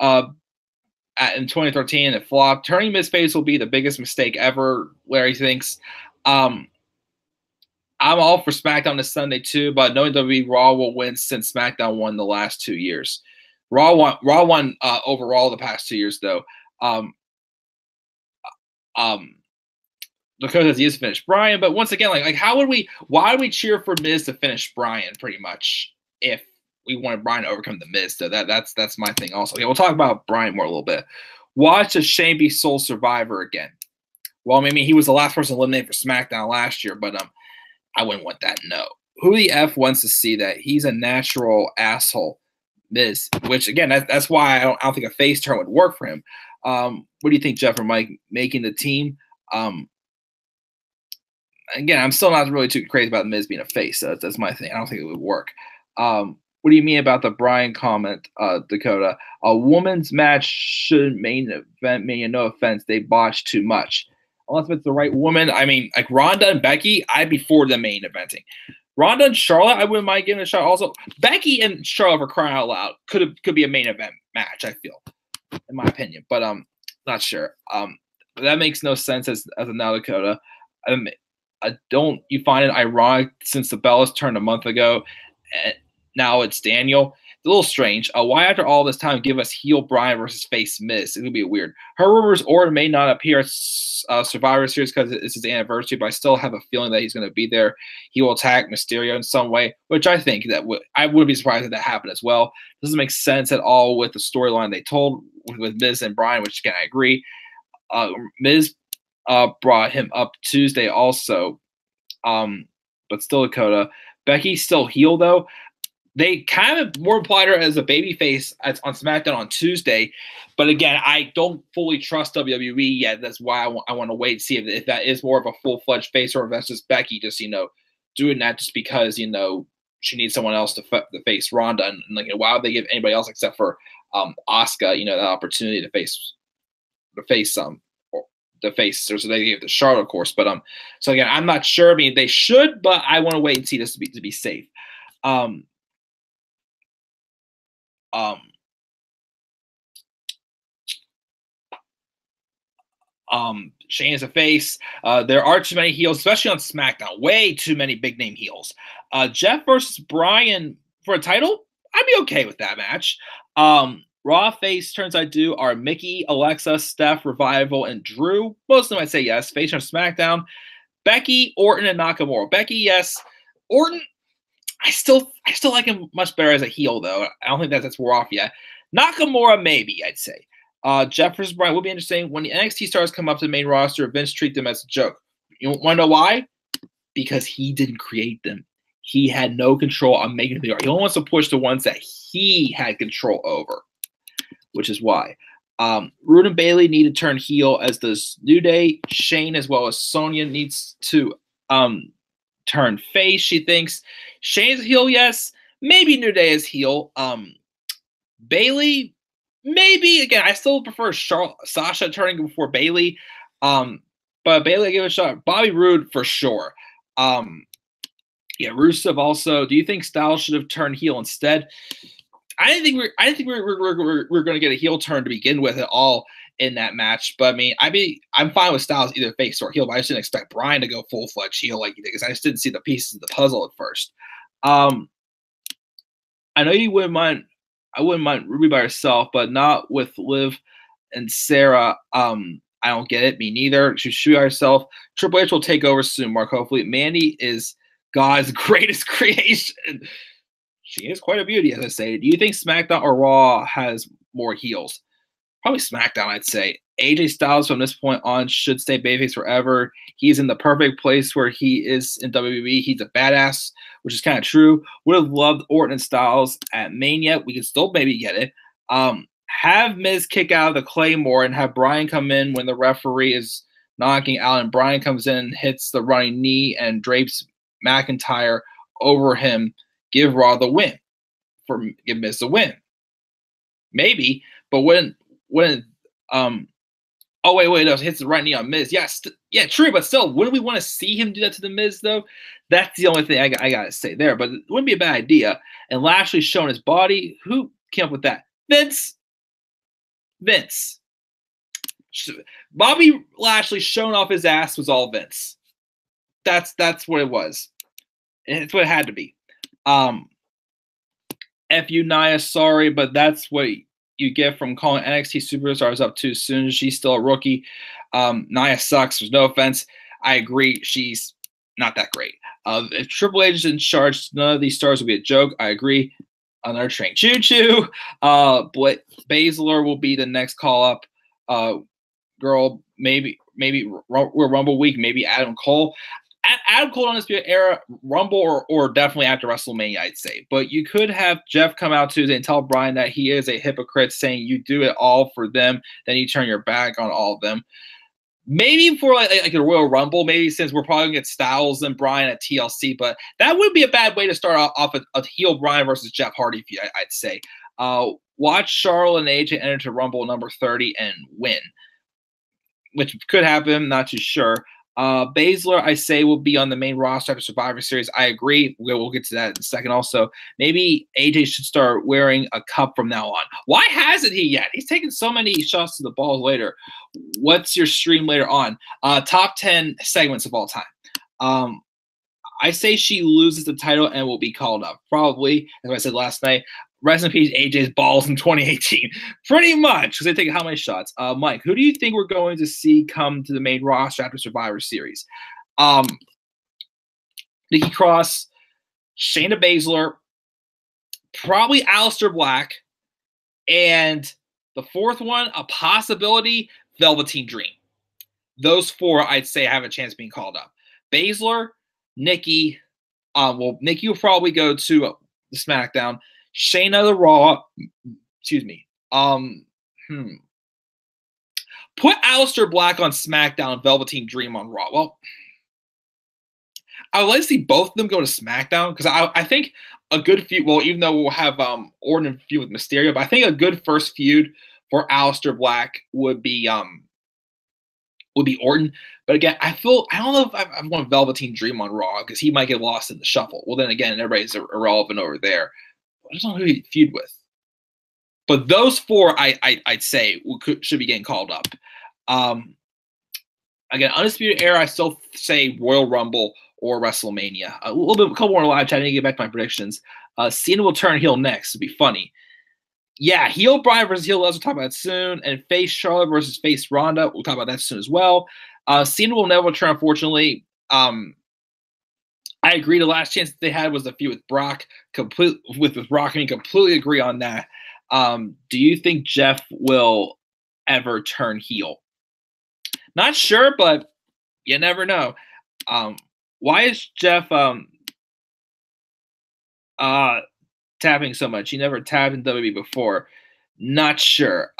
in 2013 and it flopped. Turning Miz face will be the biggest mistake ever, Larry thinks. I'm all for SmackDown this Sunday too, but knowing WWE Raw will win since SmackDown won the last 2 years. Raw won overall the past 2 years though. Because he has finished Bryan, but once again, why would we cheer for Miz to finish Bryan pretty much if we wanted Bryan to overcome the Miz? So that's my thing also. Okay, we'll talk about Bryan more a little bit. Watch a Shane be sole survivor again. Well, maybe he was the last person eliminated for SmackDown last year, but I wouldn't want that. No. Who the F wants to see that? He's a natural asshole. Miz, which again, that's why I don't think a face turn would work for him. What do you think, Jeff or Mike, making the team? Again, I'm still not really too crazy about the Miz being a face. So that's my thing. I don't think it would work. What do you mean about the Bryan comment, Dakota? A woman's match should main event Mania. No offense, they botched too much. Unless it's the right woman. I mean, like Ronda and Becky, I'd be for the main eventing. Ronda and Charlotte, I wouldn't mind giving a shot. Also, Becky and Charlotte, for crying out loud, could be a main event match, I feel, in my opinion. But not sure. That makes no sense as a now Dakota. Don't you find it ironic since the Bellas turned a month ago, and now it's Daniel? It's a little strange. Why after all this time give us heel Bryan versus face Miz? It would be weird. Her rumors Orton may not appear at Survivor Series because it's his anniversary, but I still have a feeling that he's going to be there. He will attack Mysterio in some way, which I think that I wouldn't be surprised if that happened as well. Doesn't make sense at all with the storyline they told with Miz and Bryan, which again I agree. Miz brought him up Tuesday also, but still Dakota. Becky's still heel though. They kind of more implied her as a babyface on SmackDown on Tuesday, but again, I don't fully trust WWE yet. That's why I want to wait and see if that is more of a full-fledged face or if that's just Becky just doing that just because she needs someone else to face Ronda, and why would they give anybody else except for Asuka that opportunity to face so they give the Charlotte, of course. But so again, I'm not sure. I mean, they should, but I want to wait and see this to be safe. Shane is a face. There are too many heels, especially on SmackDown. Way too many big name heels. Jeff versus Bryan for a title, I'd be okay with that match. Raw face turns I do are Mickey, Alexa, Steph, Revival, and Drew. Most of them I'd say yes. Face turns SmackDown. Becky, Orton, and Nakamura. Becky, yes. Orton, I still like him much better as a heel though. I don't think that's we're off yet. Nakamura, maybe I'd say. Jeff versus Bryan will be interesting. When the NXT stars come up to the main roster, Vince treat them as a joke. You want to know why? Because he didn't create them. He had no control on making them. He only wants to push the ones that he had control over, which is why. Rude and Bailey need to turn heel, as does New Day. Shane as well as Sonya needs to turn face, she thinks. Shane's heel, yes. Maybe New Day is heel. Bailey, maybe. Again, I still prefer Sasha turning before Bailey. But Bailey, give it a shot. Bobby Roode for sure. Yeah, Rusev also. Do you think Styles should have turned heel instead? I didn't think we're going to get a heel turn to begin with at all in that match. But I mean, I'm fine with Styles either face or heel. But I just didn't expect Bryan to go full fledged heel like he did, because I just didn't see the pieces of the puzzle at first. I know you wouldn't mind. I wouldn't mind Ruby by herself, but not with Liv and Sarah. I don't get it. Me neither. She should herself. Triple H will take over soon, Mark. Hopefully, Mandy is God's greatest creation. She is quite a beauty, as I say. Do you think SmackDown or Raw has more heels? Probably SmackDown, I'd say. AJ Styles from this point on should stay babyface forever. He's in the perfect place where he is in WWE. He's a badass, which is kind of true. Would have loved Orton and Styles at Mania. We could still maybe get it. Have Miz kick out of the Claymore and have Bryan come in when the referee is knocking out, and Bryan comes in and hits the running knee and drapes McIntyre over him. Give Raw the win. Give Miz the win. Maybe, but when oh wait, no, hits the right knee on Miz. Yeah, true, but still, wouldn't we want to see him do that to the Miz though? That's the only thing I gotta say there. But it wouldn't be a bad idea. And Lashley showing his body. Who came up with that? Vince. Bobby Lashley showing off his ass was all Vince. That's what it was. And it's what it had to be. F you, Nia, sorry, but that's what you get from calling NXT superstars up too soon. She's still a rookie. Nia sucks. There's no offense. I agree. She's not that great. If Triple H is in charge, none of these stars will be a joke. I agree. Another train. Choo-choo. Baszler will be the next call-up girl. Maybe we're Rumble week. Maybe Adam Cole. Adam Cole on this era, Rumble or definitely after WrestleMania, I'd say. But you could have Jeff come out Tuesday and tell Bryan that he is a hypocrite, saying you do it all for them, then you turn your back on all of them. Maybe for like a Royal Rumble, maybe, since we're probably going to get Styles and Bryan at TLC. But that would be a bad way to start off a heel Bryan versus Jeff Hardy feud, I'd say. Watch Charlotte and AJ enter to Rumble number 30 and win, which could happen, not too sure. Baszler, I say, will be on the main roster after Survivor Series. I agree. We'll get to that in a second. Also, maybe AJ should start wearing a cup from now on. Why hasn't he yet? He's taken so many shots to the balls later. What's your stream later on? Top 10 segments of all time. I say she loses the title and will be called up. Probably, as I said last night, rest in peace, AJ's balls in 2018. Pretty much, because they take how many shots? Mike, who do you think we're going to see come to the main roster after Survivor Series? Nikki Cross, Shayna Baszler, probably Aleister Black, and the fourth one, a possibility, Velveteen Dream. Those four, I'd say, have a chance of being called up. Baszler, Nikki. Nikki will probably go to the SmackDown. Shayna the Raw. Excuse me. Put Aleister Black on SmackDown, Velveteen Dream on Raw. Well, I would like to see both of them go to SmackDown, because I think a good feud. Well, even though we'll have Orton feud with Mysterio, but I think a good first feud for Aleister Black would be Orton. But again, I don't know if I want Velveteen Dream on Raw, because he might get lost in the shuffle. Well, then again, everybody's irrelevant over there. I just don't know who he'd feud with. But those four, I'd say, should be getting called up. Again, Undisputed Era, I still say Royal Rumble or WrestleMania. A couple more live chat. I need to get back to my predictions. Cena will turn heel next. It'll be funny. Yeah, heel Bryan versus heel Lesnar. We'll talk about that soon. And face Charlotte versus face Ronda. We'll talk about that soon as well. Cena will never return, unfortunately. I agree. The last chance that they had was the feud with Brock. With Brock, I mean, completely agree on that. Do you think Jeff will ever turn heel. Not sure, but you never know. Why is Jeff tapping so much? He never tapped in WWE before. Not sure.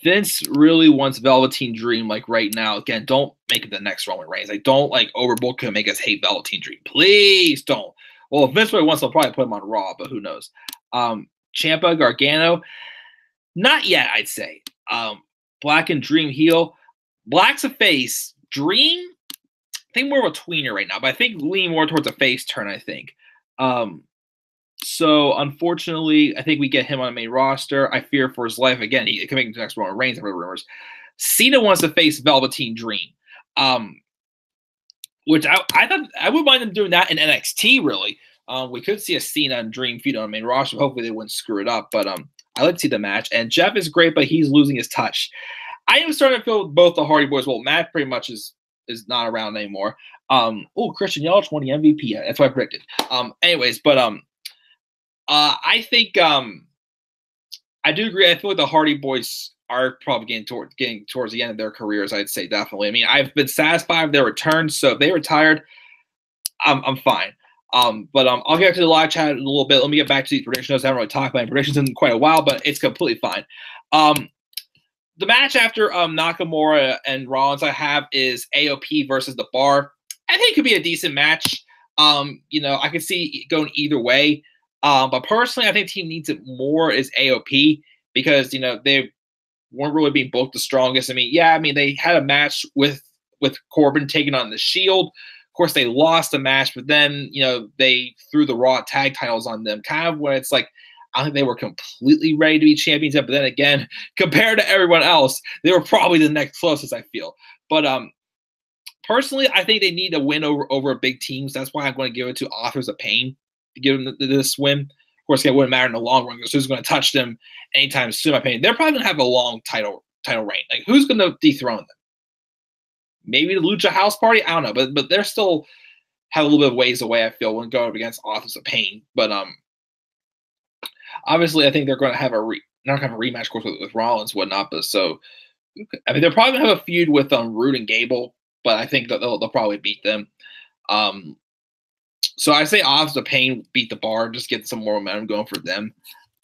Vince really wants Velveteen Dream like right now. Again, don't make it the next Roman Reigns. Like, don't like overbook him and make us hate Velveteen Dream. Please don't. Well, if Vince really wants, they'll probably put him on Raw, but who knows? Ciampa, Gargano, not yet, I'd say. Black and Dream heel. Black's a face. Dream, I think more of a tweener right now, but I think leaning more towards a face turn, I think. So, unfortunately, I think we get him on the main roster. I fear for his life. Again, he can make the next Roman Reigns, rumors. Cena wants to face Velveteen Dream, which I thought I wouldn't mind them doing that in NXT, really. We could see a Cena and Dream feud on the main roster. Hopefully, they wouldn't screw it up. But I like to see the match. And Jeff is great, but he's losing his touch. I am starting to feel both the Hardy Boys. Well, Matt pretty much is not around anymore. Christian Yelich won the MVP. That's what I predicted. Anyways, but I think I do agree. I feel like the Hardy Boys are probably getting towards the end of their careers. I'd say definitely. I mean, I've been satisfied with their return. So if they retired, I'm fine. But I'll get to the live chat in a little bit. Let me get back to these predictions. I haven't really talked about predictions in quite a while, but it's completely fine. The match after Nakamura and Rollins I have is AOP versus The Bar. I think it could be a decent match. I could see it going either way. But personally, I think the team needs it more is AOP because, they weren't really being booked the strongest. They had a match with Corbin taking on the Shield. Of course, they lost the match, but then, they threw the Raw tag titles on them, kind of when it's like, I don't think they were completely ready to be champions yet. But then again, compared to everyone else, they were probably the next closest, I feel. But personally, I think they need a win over big teams. That's why I'm going to give it to Authors of Pain to give them this win. Of course, it wouldn't matter in the long run because who's going to touch them anytime soon, in my opinion. They're probably going to have a long title reign. Like, who's going to dethrone them? Maybe the Lucha House Party? I don't know. But they're still have a little bit of ways away, I feel, when going up against Authors of Pain. But obviously, I think they're going to have not going to have a rematch, of course, with Rollins and whatnot. But so, they're probably going to have a feud with Rude and Gable, but I think that they'll probably beat them. So I say Authors of Pain beat The Bar, just get some more momentum going for them.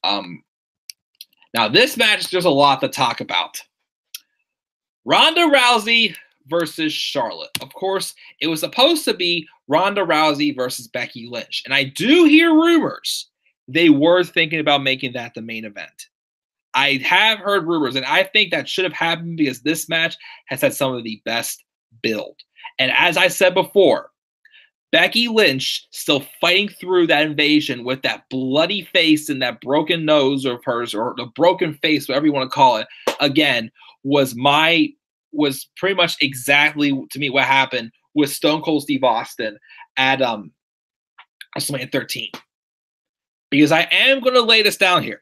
Now, this match, there's a lot to talk about. Ronda Rousey versus Charlotte. Of course, it was supposed to be Ronda Rousey versus Becky Lynch. And I do hear rumors they were thinking about making that the main event. I have heard rumors, and I think that should have happened because this match has had some of the best build. And as I said before, Becky Lynch still fighting through that invasion with that bloody face and that broken nose of hers, or the broken face, whatever you want to call it, again, was pretty much exactly, to me, what happened with Stone Cold Steve Austin at WrestleMania 13. Because I am going to lay this down here.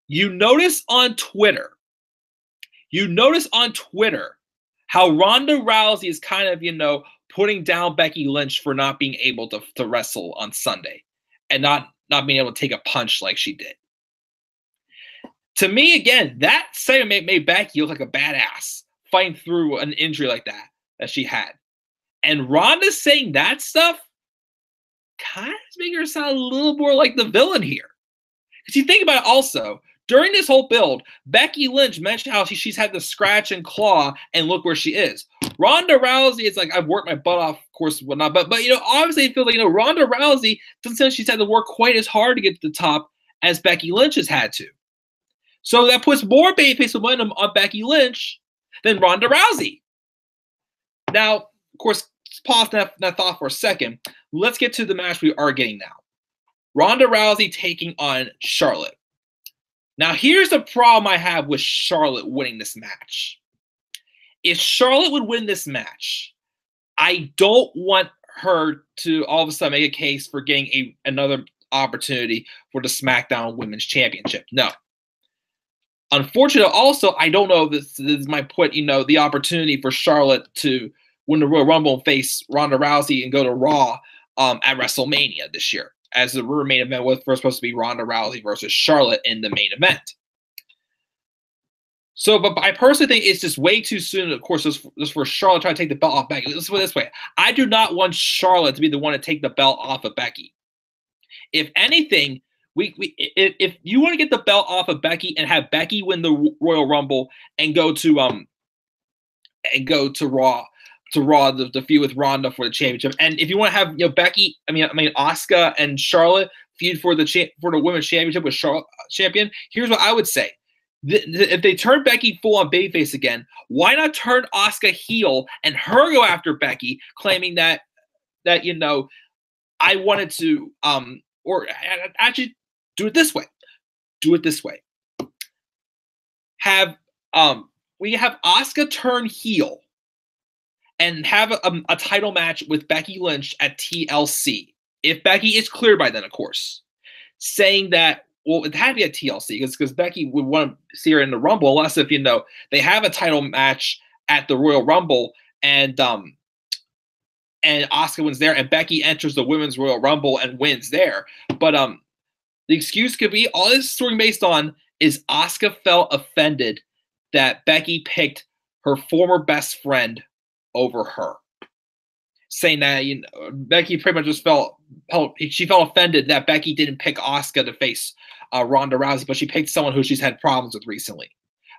You notice on Twitter how Ronda Rousey is kind of, putting down Becky Lynch for not being able to wrestle on Sunday and not being able to take a punch like she did. To me, again, that segment made Becky look like a badass fighting through an injury like that she had. And Ronda saying that stuff kind of making her sound a little more like the villain here. Because you think about it also, during this whole build, Becky Lynch mentioned how she's had to scratch and claw and look where she is. Ronda Rousey, it's like, I've worked my butt off, of course, whatnot. But obviously it feels like, Ronda Rousey doesn't seem like she's had to work quite as hard to get to the top as Becky Lynch has had to. So that puts more babyface momentum on Becky Lynch than Ronda Rousey. Now, of course, pause that thought for a second. Let's get to the match we are getting now. Ronda Rousey taking on Charlotte. Now, here's the problem I have with Charlotte winning this match. If Charlotte would win this match, I don't want her to all of a sudden make a case for getting another opportunity for the SmackDown Women's Championship. No. Unfortunately, also, I don't know if this might put, the opportunity for Charlotte to win the Royal Rumble and face Ronda Rousey and go to Raw at WrestleMania this year, as the main event was first supposed to be Ronda Rousey versus Charlotte in the main event. So, but I personally think it's just way too soon, of course, just for Charlotte trying to take the belt off Becky. Let's put it this way. I do not want Charlotte to be the one to take the belt off of Becky. If anything, if you want to get the belt off of Becky and have Becky win the Royal Rumble and go to Raw the feud with Ronda for the championship, and if you want to have Becky, Asuka and Charlotte feud for the women's championship with Charlotte champion, here's what I would say. If they turn Becky full on babyface again, why not turn Asuka heel and her go after Becky, claiming that I wanted to or actually do it this way. Do it this way. We have Asuka turn heel and have a title match with Becky Lynch at TLC. If Becky is cleared by then, of course. Saying that, well, it had to be at TLC because Becky would want to see her in the Rumble, unless if they have a title match at the Royal Rumble and Asuka wins there and Becky enters the Women's Royal Rumble and wins there. But the excuse could be all this story based on is Asuka felt offended that Becky picked her former best friend over her. Saying that Becky pretty much just felt offended that Becky didn't pick Asuka to face Ronda Rousey, but she picked someone who she's had problems with recently.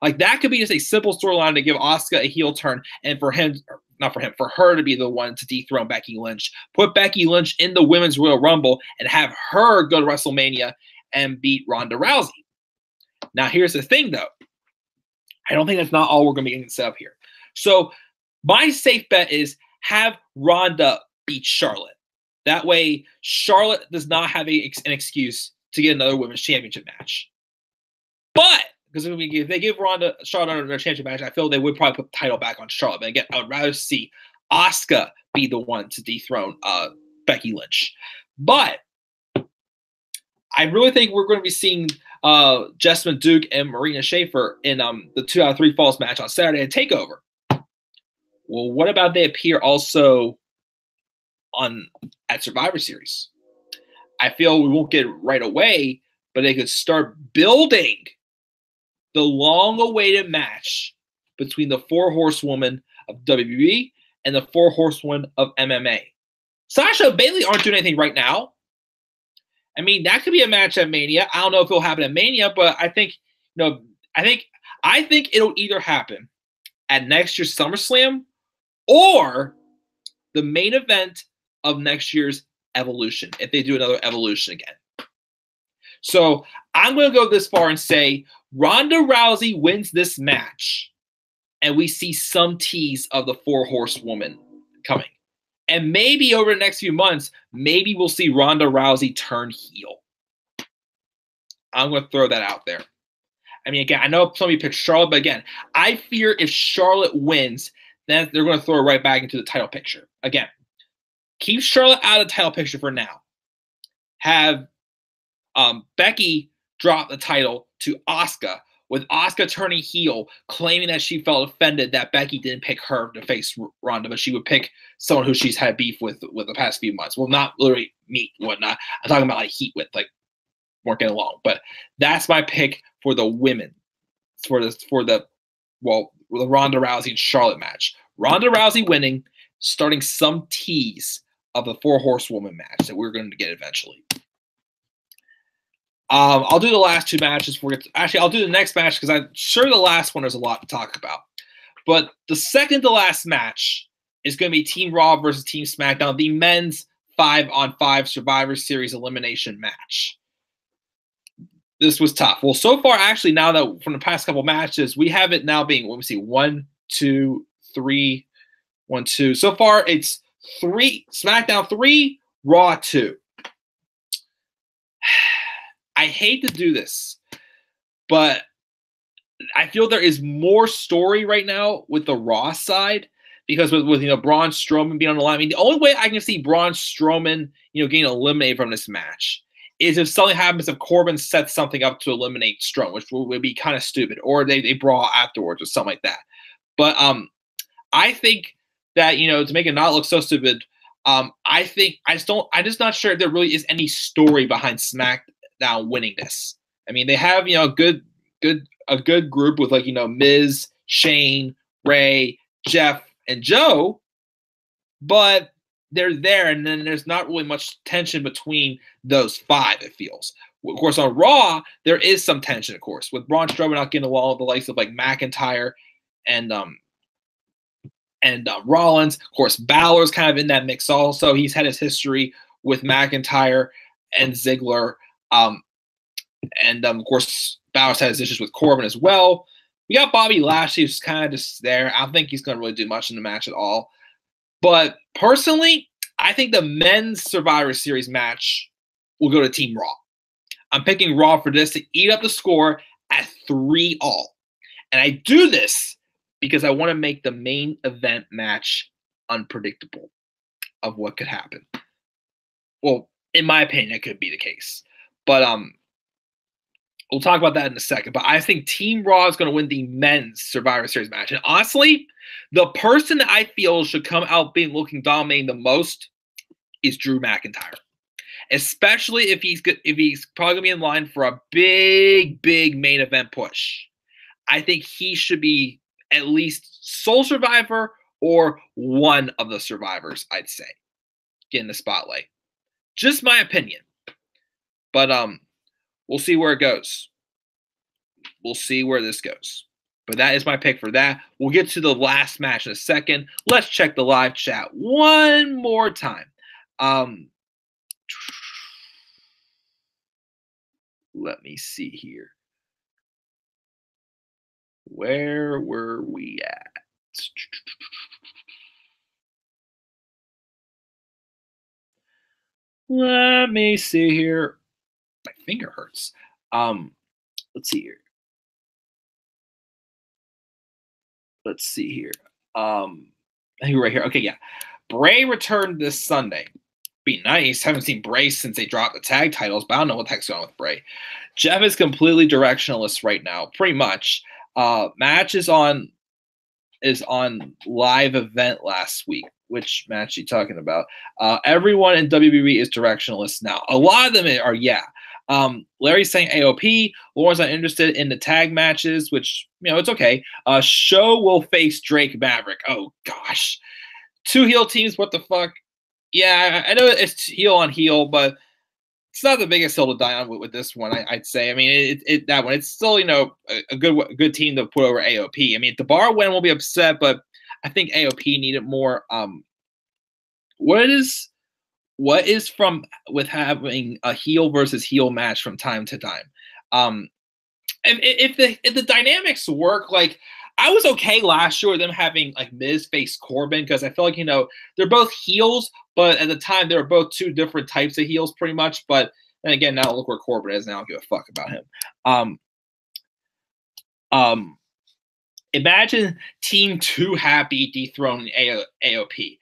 Like that could be just a simple storyline to give Asuka a heel turn, and for her to be the one to dethrone Becky Lynch, put Becky Lynch in the Women's Royal Rumble, and have her go to WrestleMania and beat Ronda Rousey. Now, here's the thing, though. I don't think that's not all we're going to be getting set up here. So my safe bet is have Ronda beat Charlotte. That way, Charlotte does not have an excuse to get another women's championship match. But because if they give Charlotte another championship match, I feel they would probably put the title back on Charlotte. But again, I would rather see Asuka be the one to dethrone Becky Lynch. But I really think we're going to be seeing Jessamyn Duke and Marina Shafir in the 2 out of 3 Falls match on Saturday at TakeOver. Well, what about they appear also at Survivor Series? I feel we won't get it right away, but they could start building the long-awaited match between the 4 horsewomen of WWE and the 4 horsewomen of MMA. Sasha and Bayley aren't doing anything right now. I mean, that could be a match at Mania. I don't know if it'll happen at Mania, but I think it'll either happen at next year's SummerSlam or the main event of next year's Evolution, if they do another Evolution again. So I'm going to go this far and say Ronda Rousey wins this match, and we see some tease of the 4 horsewomen coming. And maybe over the next few months, maybe we'll see Ronda Rousey turn heel. I'm going to throw that out there. I mean, again, I know some of you picked Charlotte, but again, I fear if Charlotte wins, then they're going to throw her right back into the title picture. Again, keep Charlotte out of the title picture for now. Have Becky drop the title to Asuka, with Asuka turning heel, claiming that she felt offended that Becky didn't pick her to face Ronda, but she would pick someone who she's had beef with the past few months. Well, not literally meat and whatnot. I'm talking about like heat with, like weren't getting along. But that's my pick for the women, for the Ronda Rousey and Charlotte match. Ronda Rousey winning, starting some tease of the 4 horsewoman match that we're going to get eventually. I'll do the last 2 matches. Actually, I'll do the next match because I'm sure the last one there's a lot to talk about. But the second to last match is going to be Team Raw versus Team SmackDown, the men's 5-on-5 Survivor Series elimination match. This was tough. Well, so far, actually, now that from the past couple matches, we have it now being, let me see, 1, 2, 3, 1, 2. So far, it's 3, SmackDown 3, Raw 2. I hate to do this, but I feel there is more story right now with the Raw side because with Braun Strowman being on the line. I mean, the only way I can see Braun Strowman getting eliminated from this match is if something happens, if Corbin sets something up to eliminate Strowman, which would be kind of stupid, or they brawl afterwards or something like that. But I think that to make it not look so stupid, I'm just not sure if there really is any story behind SmackDown winning this. I mean, they have good a good group with, like, Miz, Shane, Ray, Jeff, and Joe, but they're there, and then there's not really much tension between those five, it feels. Of course, on Raw, there is some tension, of course, with Braun Strowman not getting along with the likes of, like, McIntyre and Rollins. Of course, Balor's kind of in that mix also. He's had his history with McIntyre and Ziggler. Of course, Balor's had his issues with Corbin as well. We got Bobby Lashley, who's kind of just there. I don't think he's going to really do much in the match at all. But personally, I think the men's Survivor Series match will go to Team Raw. I'm picking Raw for this to eat up the score at 3-all. And I do this because I want to make the main event match unpredictable of what could happen. Well, in my opinion, that could be the case. But we'll talk about that in a second. But I think Team Raw is going to win the men's Survivor Series match. And honestly, the person that I feel should come out looking dominating the most is Drew McIntyre. Especially if he's probably going to be in line for a big main event push. I think he should be at least sole survivor or one of the survivors, I'd say, get in the spotlight. Just my opinion. But we'll see where it goes. We'll see where this goes. But that is my pick for that. We'll get to the last match in a second. Let's check the live chat one more time. Let me see here. Where were we at? Let me see here. My finger hurts. Let's see here. I think we're right here. Okay, yeah. Bray returned this Sunday. Be nice. Haven't seen Bray since they dropped the tag titles, but I don't know what the heck's going on with Bray. Jeff is completely directionless right now, pretty much. Match is on live event last week. Which match are you talking about? Everyone in WWE is directionless now. A lot of them are, yeah. Larry's saying AOP. Lauren's not interested in the tag matches, which, it's okay. Show will face Drake Maverick. Oh, gosh. 2 heel teams, what the fuck? Yeah, I know it's heel on heel, but it's not the biggest hill to die on with this one, I'd say. I mean, that one, it's still, a good team to put over AOP. I mean, if the bar win, we'll be upset, but I think AOP needed more. What is from with having a heel versus heel match from time to time? If the dynamics work, like, I was okay last year with them having, like, Miz face Corbin, because I feel like, they're both heels, but at the time they were both 2 different types of heels pretty much. But then again, now look where Corbin is, and I don't give a fuck about him. Imagine Team 2 Happy dethroning AOP.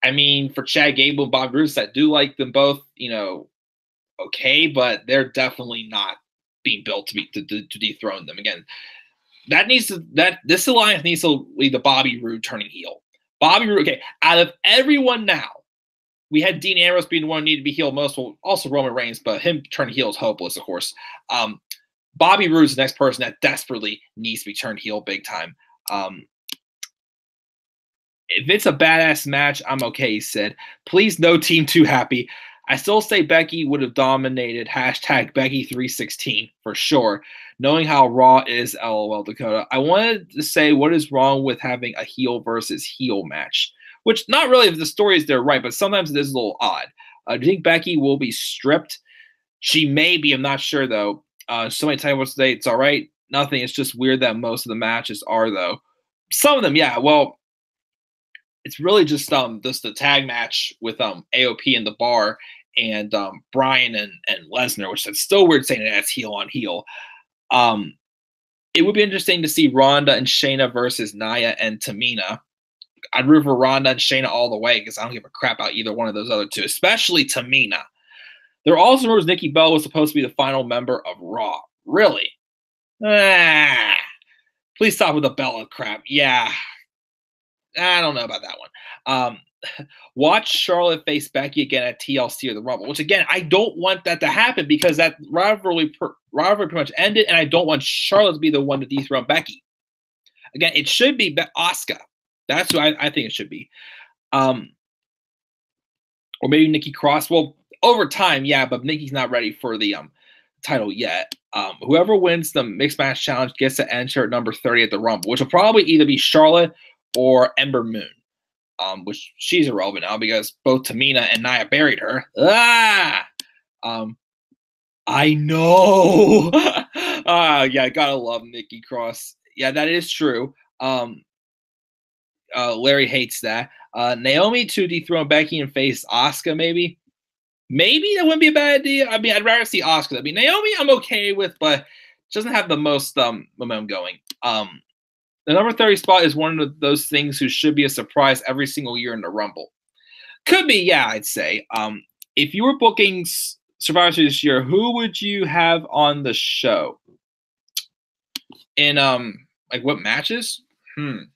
I mean, for Chad Gable and Bob Bruce, I do like them both, okay, but they're definitely not being built to dethrone them. Again, this alliance needs to lead to Bobby Roode turning heel. Bobby Roode, okay, out of everyone now, we had Dean Ambrose being the one who needed to be heel most, well, also Roman Reigns, but him turning heel is hopeless, of course. Bobby Roode's the next person that desperately needs to be turned heel big time. If it's a badass match, I'm okay, he said. Please, no Team 2 Happy. I still say Becky would have dominated #Becky316 for sure. Knowing how Raw is, LOL Dakota. I wanted to say, what is wrong with having a heel versus heel match? Which, not really if the story is there right, but sometimes it is a little odd. Do you think Becky will be stripped? She may be, I'm not sure though. So many times today, it's all right. Nothing, it's just weird that most of the matches are though. Some of them, yeah, well, it's really just the tag match with AOP in the bar and Bryan and Lesnar, which is still weird saying that's heel on heel. It would be interesting to see Ronda and Shayna versus Nia and Tamina. I'd root for Ronda and Shayna all the way because I don't give a crap about either one of those other two, especially Tamina. There are also rumors Nikki Bella was supposed to be the final member of Raw. Really? Please stop with the Bella crap. Yeah. I don't know about that one. watch Charlotte face Becky again at TLC or the Rumble, which again, I don't want that to happen because that rivalry pretty much ended, and I don't want Charlotte to be the one to dethrone Becky. Again, it should be Asuka. That's who I think it should be. Or maybe Nikki Cross. Well, over time, yeah, but Nikki's not ready for the title yet. Whoever wins the Mixed Match Challenge gets to enter at number 30 at the Rumble, which will probably either be Charlotte or Ember Moon. Which she's irrelevant now because both Tamina and Nia buried her. I know. Yeah, gotta love Nikki Cross. Yeah, that is true. Larry hates that. Naomi to dethrone Becky and face Asuka, maybe. Maybe that wouldn't be a bad idea. I mean, I'd rather see Asuka. I mean, Naomi, I'm okay with, but she doesn't have the most momentum going. The number 30 spot is one of those things who should be a surprise every single year in the Rumble. Could be, yeah, I'd say. If you were booking Survivor Series this year, who would you have on the show? In like what matches? Doing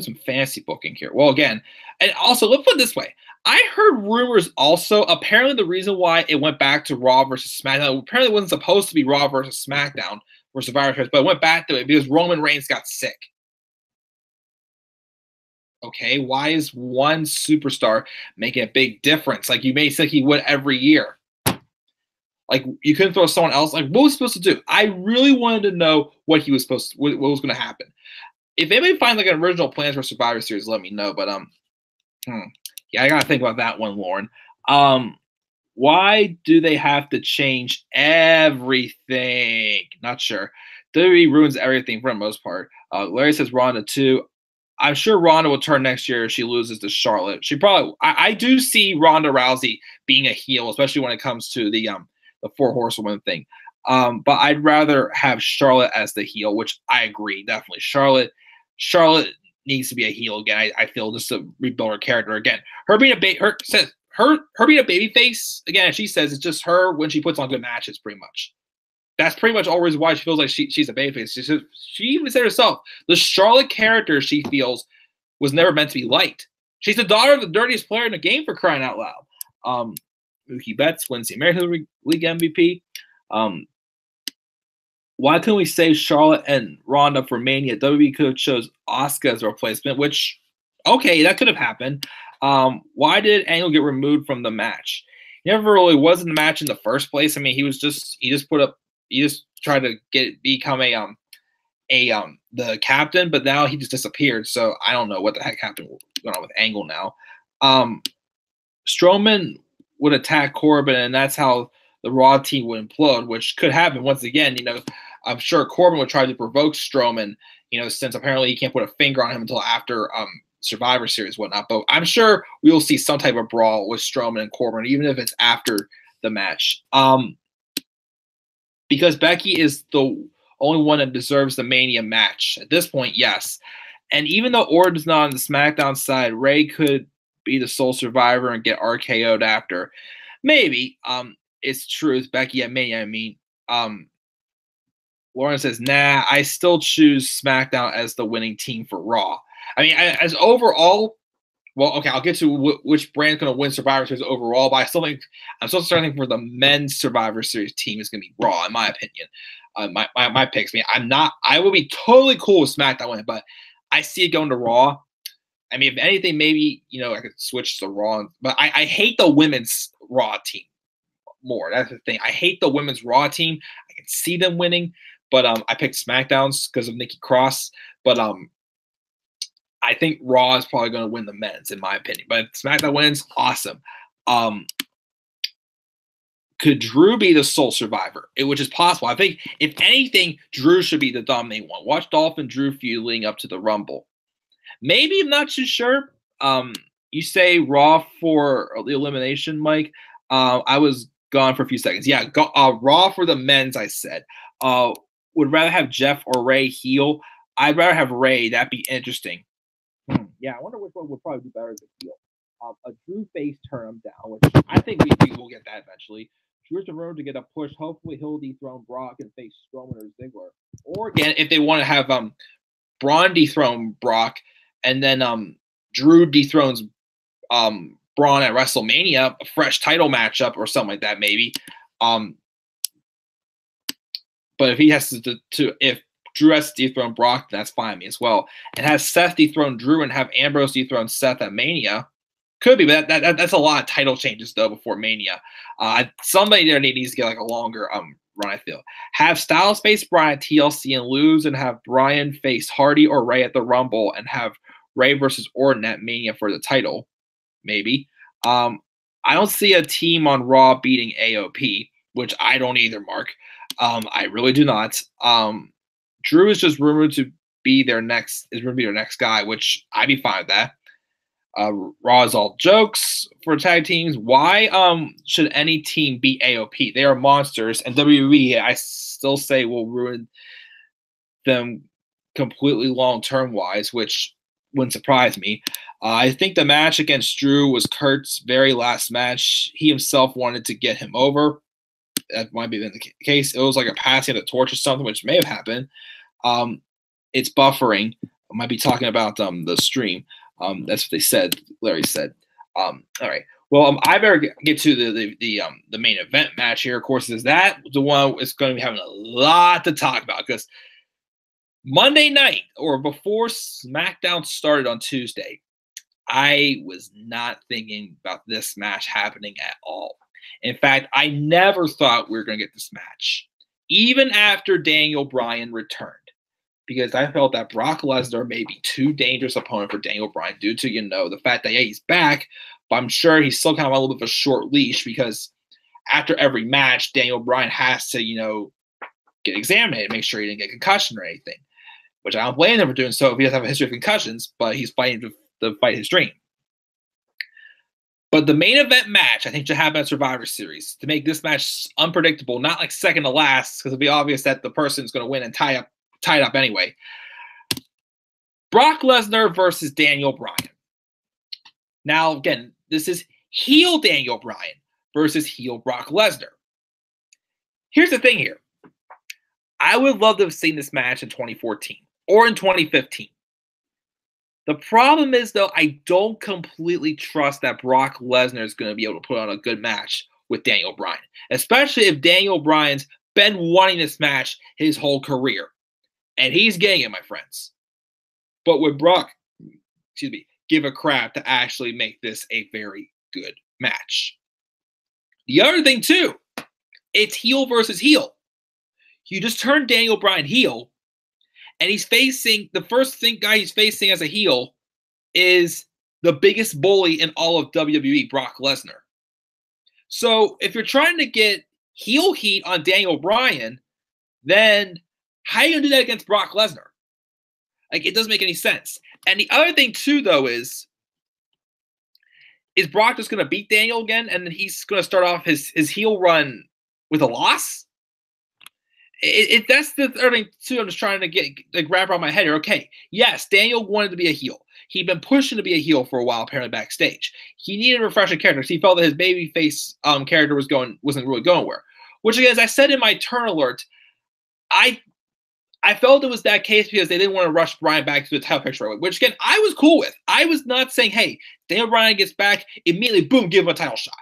some fancy booking here. Well, again, and also let's put it this way. I heard rumors also. Apparently, the reason why it went back to Raw versus SmackDown apparently it wasn't supposed to be Raw versus SmackDown for Survivor Series, but it went back to it because Roman Reigns got sick. Okay, why is one superstar making a big difference? Like you may say he would every year. Like you couldn't throw someone else. Like what was supposed to do? I really wanted to know what he was supposed to, what was going to happen. If anybody finds like an original plans for Survivor Series, let me know. But yeah, I gotta think about that one, Lauren. Why do they have to change everything? Not sure. WWE ruins everything for the most part. Larry says Ronda too. I'm sure Ronda will turn next year if she loses to Charlotte. She probably. I do see Ronda Rousey being a heel, especially when it comes to the 4 Horsewomen thing. But I'd rather have Charlotte as the heel, which I agree definitely. Charlotte needs to be a heel again. I feel just to rebuild her character again. Her being a baby face again. As she says, it's just her when she puts on good matches. Pretty much. That's pretty much all reason why she feels like she's a babyface. She even said herself, the Charlotte character she feels was never meant to be liked. She's the daughter of the dirtiest player in the game, for crying out loud. Mookie Betts wins the American League MVP. Why couldn't we save Charlotte and Ronda for Mania? WWE could have chose Asuka as a replacement, which, okay, that could have happened. Why did Angle get removed from the match? He never really was in the match in the first place. I mean, he just tried to become the captain, but now he just disappeared. So I don't know what the heck happened going on with Angle now. Strowman would attack Corbin, and that's how the Raw team would implode, which could happen once again. I'm sure Corbin would try to provoke Strowman, since apparently he can't put a finger on him until after Survivor Series, whatnot. But I'm sure we will see some type of brawl with Strowman and Corbin, even if it's after the match. Because Becky is the only one that deserves the Mania match. At this point, yes. And even though Orton's not on the SmackDown side, Ray could be the sole survivor and get RKO'd after. Maybe. It's true. It's Becky at Mania. I mean, Lauren says, nah, I still choose SmackDown as the winning team for Raw. I mean, as overall, well, okay, I'll get to which brand's going to win Survivor Series overall, but I'm still starting for the men's Survivor Series team is going to be Raw, in my opinion. My picks. I would be totally cool with SmackDown winning, but I see it going to Raw. I mean, if anything, maybe, I could switch to Raw, but I hate the women's Raw team more. That's the thing. I hate the women's Raw team. I can see them winning, but I picked SmackDowns because of Nikki Cross. But I think Raw is probably going to win the men's, in my opinion. But if SmackDown wins, awesome. Could Drew be the sole survivor? Which is possible. I think, if anything, Drew should be the dominant one. Watch Dolph and Drew feud leading up to the Rumble. Maybe, I'm not too sure. You say Raw for the elimination, Mike. I was gone for a few seconds. Yeah, Raw for the men's, I said. Would rather have Jeff or Ray heel. I'd rather have Ray. That'd be interesting. Yeah, I wonder which one would probably do better as a heel. A Drew face turn him down, which I think we will get that eventually. Drew's the road to get a push. Hopefully he'll dethrone Brock and face Strowman or Ziggler. Or again, if they want to have Braun dethrone Brock and then Drew dethrones Braun at WrestleMania, a fresh title matchup or something like that, maybe. But if he has if Drew has to dethrone Brock, that's fine with me as well. And has Seth dethrone Drew and have Ambrose dethrone Seth at Mania. Could be, but that's a lot of title changes though before Mania. Somebody there needs to get like a longer run, I feel. Have Styles face Bryan at TLC and lose, and have Bryan face Hardy or Ray at the Rumble, and have Ray versus Orton at Mania for the title. Maybe. I don't see a team on Raw beating AOP, which I don't either, Mark. I really do not. Drew is just rumored to be their next guy, which I'd be fine with that. Raw is all jokes for tag teams. Why should any team beat AOP? They are monsters, and WWE, I still say, will ruin them completely long-term wise, which wouldn't surprise me. I think the match against Drew was Kurt's very last match. He himself wanted to get him over. That might be the case. It was like a passing of the torch or something, which may have happened. It's buffering. I might be talking about the stream. That's what they said. Larry said. All right. Well, I better get to the main event match here. Of course, is that the one is going to be having a lot to talk about, because Monday night, or before SmackDown started on Tuesday, I was not thinking about this match happening at all. In fact, I never thought we were going to get this match, even after Daniel Bryan returned, because I felt that Brock Lesnar may be too dangerous opponent for Daniel Bryan due to, the fact that, yeah, he's back, but I'm sure he's still kind of on a little bit of a short leash, because after every match, Daniel Bryan has to, get examined and make sure he didn't get concussion or anything, which I don't blame him for doing so if he doesn't have a history of concussions, but he's fighting to fight his dream. But the main event match, I think, should happen at Survivor Series to make this match unpredictable, not like second to last, because it'll be obvious that the person's going to win and tie it up anyway. Brock Lesnar versus Daniel Bryan. Now, again, this is heel Daniel Bryan versus heel Brock Lesnar. Here's the thing here. I would love to have seen this match in 2014 or in 2015. The problem is, though, I don't completely trust that Brock Lesnar is going to be able to put on a good match with Daniel Bryan, especially if Daniel Bryan's been wanting this match his whole career. And he's getting it, my friends. But would Brock, give a crap to actually make this a very good match? The other thing, too, it's heel versus heel. You just turn Daniel Bryan heel, and he's facing, the first guy he's facing as a heel is the biggest bully in all of WWE, Brock Lesnar. So if you're trying to get heel heat on Daniel Bryan, then how are you going to do that against Brock Lesnar? Like, it doesn't make any sense. And the other thing, too, though, is Brock just going to beat Daniel again, and then he's going to start off his heel run with a loss? That's the third thing, too. I'm just trying to wrap around my head here. Okay, yes, Daniel wanted to be a heel. He'd been pushing to be a heel for a while, apparently backstage. He needed a refreshing character because he felt that his babyface character wasn't really going where. Which, again, as I said in my turn alert, I felt it was that case because they didn't want to rush Bryan back to the title picture, which, again, I was cool with. I was not saying, hey, Daniel Bryan gets back, immediately, boom, give him a title shot.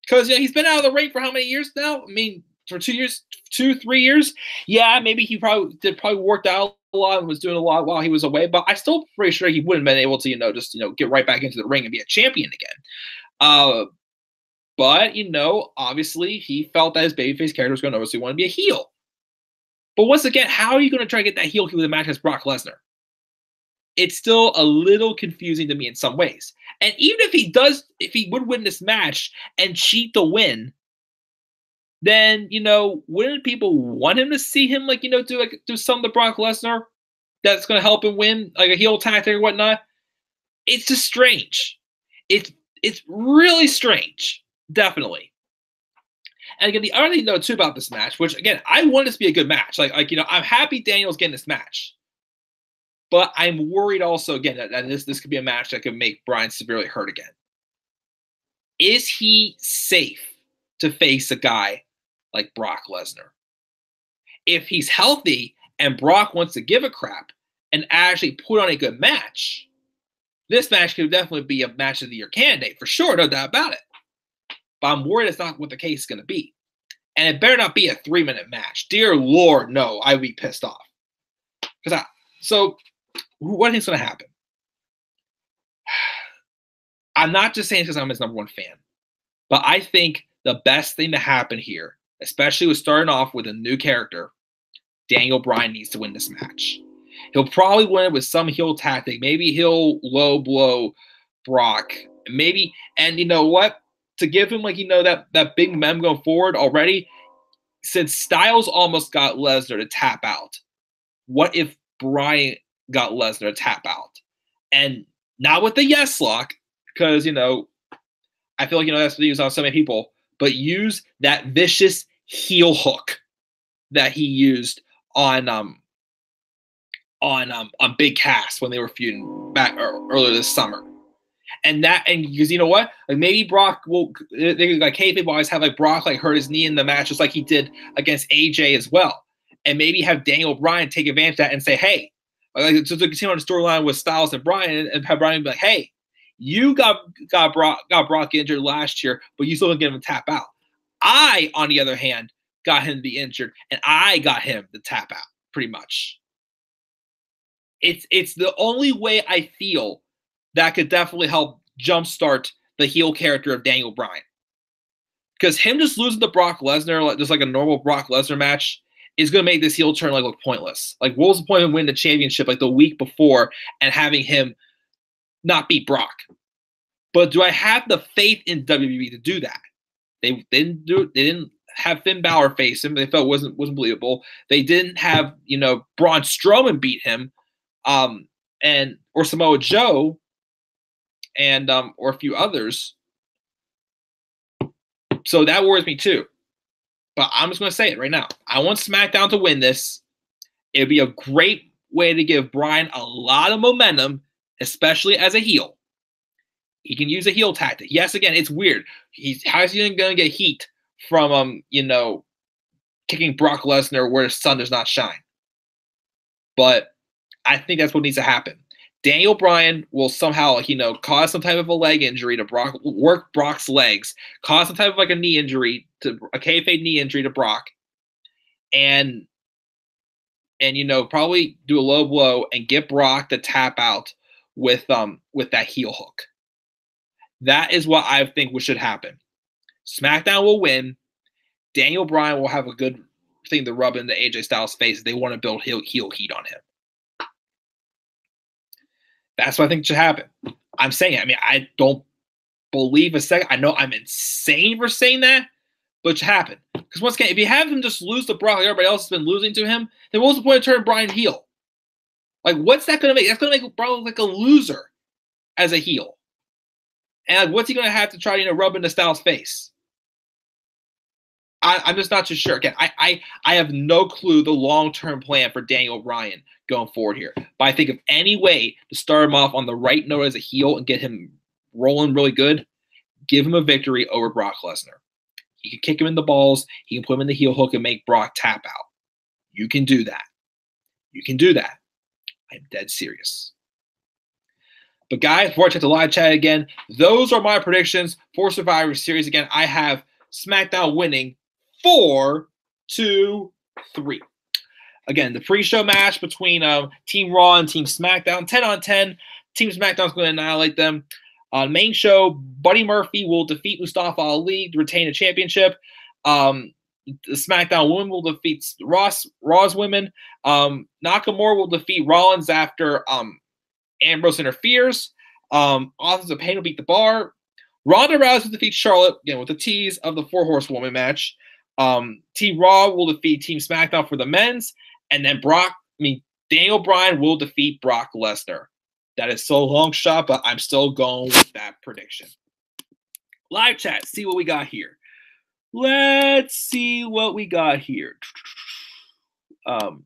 Because, he's been out of the ring for how many years now? I mean, for 2 years, 3 years. Yeah, maybe he probably worked out a lot and was doing a lot while he was away, but I still pretty sure he wouldn't have been able to, get right back into the ring and be a champion again. But, obviously he felt that his babyface character was going to obviously want to be a heel. But once again, how are you going to try to get that heel with a match against Brock Lesnar? It's still a little confusing to me in some ways. And even if he would win this match and cheat the win, then, wouldn't people want him to see him, do something to Brock Lesnar that's going to help him win, like a heel tactic or whatnot? It's just strange. It's really strange. Definitely. And again, the other thing, though, too, about this match, which, again, I want this to be a good match. I'm happy Daniel's getting this match. But I'm worried also, again, that this could be a match that could make Bryan severely hurt again. Is he safe to face a guy like Brock Lesnar? If he's healthy and Brock wants to give a crap and actually put on a good match, this match could definitely be a match of the year candidate for sure, no doubt about it. But I'm worried it's not what the case is going to be. And it better not be a 3-minute match. Dear Lord, no, I'd be pissed off. So what do you think's going to happen? I'm not just saying because I'm his #1 fan, but I think the best thing to happen here, especially with starting off with a new character, Daniel Bryan needs to win this match. He'll probably win it with some heel tactic. Maybe he'll low blow Brock. Maybe, and you know what? To give him that big mem going forward already, since Styles almost got Lesnar to tap out, what if Bryan got Lesnar to tap out? And not with the yes lock, because, I feel like, that's used on so many people, but use that vicious heel hook that he used on Big Cass when they were feuding back earlier this summer. And because you know what? Like maybe Brock will, kayfabe always have Brock hurt his knee in the match just like he did against AJ as well. And maybe have Daniel Bryan take advantage of that and say, hey, to continue on the storyline with Styles and Bryan, and have Bryan be like, hey, you got Brock injured last year, but you still didn't get him to tap out. I, on the other hand, got him to be injured, and I got him to tap out, pretty much. It's the only way I feel that could definitely help jumpstart the heel character of Daniel Bryan. Because him just losing to Brock Lesnar, just like a normal Brock Lesnar match, is going to make this heel turn look pointless. What was the point of winning the championship the week before and having him not beat Brock? But do I have the faith in WWE to do that? They didn't do it. They didn't have Finn Balor face him. They felt wasn't believable. They didn't have Braun Strowman beat him, or Samoa Joe, and or a few others. So that worries me too. But I'm just going to say it right now. I want SmackDown to win this. It would be a great way to give Bryan a lot of momentum, especially as a heel. He can use a heel tactic. Yes, again, it's weird. How's he going to get heat from kicking Brock Lesnar where the sun does not shine? But I think that's what needs to happen. Daniel Bryan will somehow, cause some type of a leg injury to Brock, work Brock's legs, cause some type of a knee injury, a kayfabe knee injury to Brock, and probably do a low blow and get Brock to tap out with that heel hook. That is what I think should happen. SmackDown will win. Daniel Bryan will have a good thing to rub into AJ Styles' face if they want to build heel heat on him. That's what I think should happen. I'm saying it. I don't believe a second. I know I'm insane for saying that, but it should happen. Because once again, if you have him just lose to Brock like everybody else has been losing to him, then what's the point of turning Bryan heel? What's that going to make? That's going to make Brock look like a loser as a heel. And what's he going to have to try to rub into Styles' face? I'm just not too sure. Again, I have no clue the long-term plan for Daniel Bryan going forward here. But I think if any way to start him off on the right note as a heel and get him rolling really good, give him a victory over Brock Lesnar. He can kick him in the balls. He can put him in the heel hook and make Brock tap out. You can do that. You can do that. I'm dead serious. But guys, before I check the live chat again, those are my predictions for Survivor Series. Again, I have SmackDown winning 4-2-3. Again, the pre-show match between Team Raw and Team SmackDown, 10-on-10. Team SmackDown is going to annihilate them. On main show, Buddy Murphy will defeat Mustafa Ali to retain a championship. The SmackDown women will defeat Raw's women. Nakamura will defeat Rollins after Ambrose interferes. Authors of Pain will beat the Bar. Ronda Rousey will defeat Charlotte, again, with the tease of the 4-horsewoman match. Team Raw will defeat Team SmackDown for the men's. And then Daniel Bryan will defeat Brock Lesnar. That is so long shot, but I'm still going with that prediction. Live chat, see what we got here. Let's see what we got here. Let's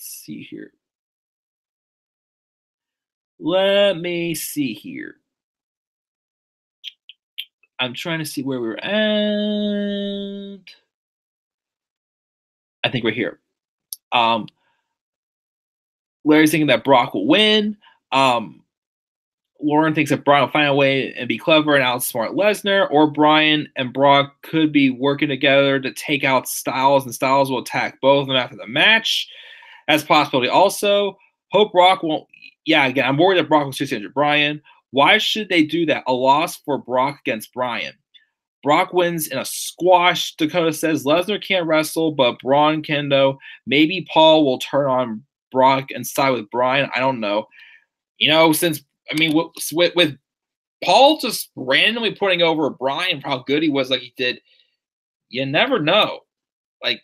see here. Let me see here. I'm trying to see where we're at. I think we're here. Larry's thinking that Brock will win. Lauren thinks that Brian will find a way and be clever and outsmart Lesnar, or Brian and Brock could be working together to take out Styles, and Styles will attack both of them after the match. That's a possibility also. Hope Brock won't. Yeah, again, I'm worried that Brock will seriously injure Brian. Why should they do that? A loss for Brock against Brian. Brock wins in a squash. Dakota says Lesnar can't wrestle, but Braun can, though. Maybe Paul will turn on Brock and side with Brian. I don't know. Since with Paul just randomly putting over Brian, how good he was, like he did, you never know. Like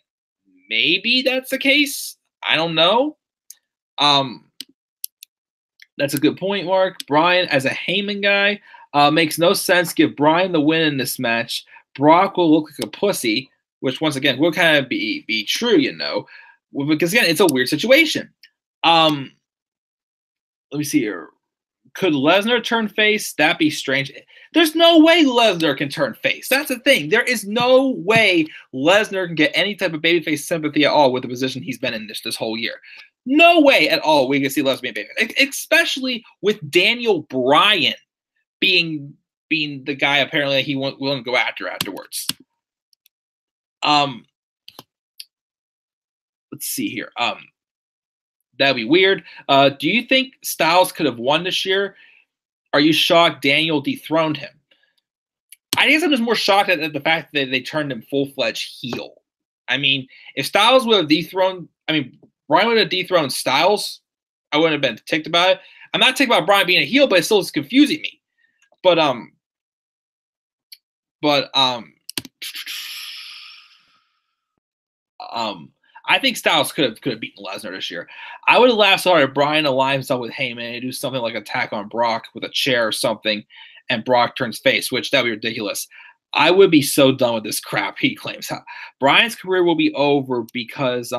maybe that's the case. I don't know. That's a good point, Mark. Brian as a Heyman guy makes no sense. Give Brian the win in this match. Brock will look like a pussy, which once again will kind of be true, because again it's a weird situation. Let me see here. Could Lesnar turn face? That'd be strange. There's no way Lesnar can turn face. That's the thing. There is no way Lesnar can get any type of babyface sympathy at all with the position he's been in this whole year. No way at all we can see Lesnar being babyface, especially with Daniel Bryan being the guy apparently that he willing to go afterwards. Let's see here. That'd be weird. Do you think Styles could have won this year? Are you shocked Daniel dethroned him? I guess I'm just more shocked at the fact that they turned him full-fledged heel. I mean, if Styles would have Brian would have dethroned Styles, I wouldn't have been ticked about it. I'm not ticked about Brian being a heel, but it still is confusing me. But I think Styles could have beaten Lesnar this year. I would have laughed so hard if Brian aligns himself with Heyman and do something like attack on Brock with a chair or something, and Brock turns face, which that would be ridiculous. I would be so done with this crap, he claims. Brian's career will be over because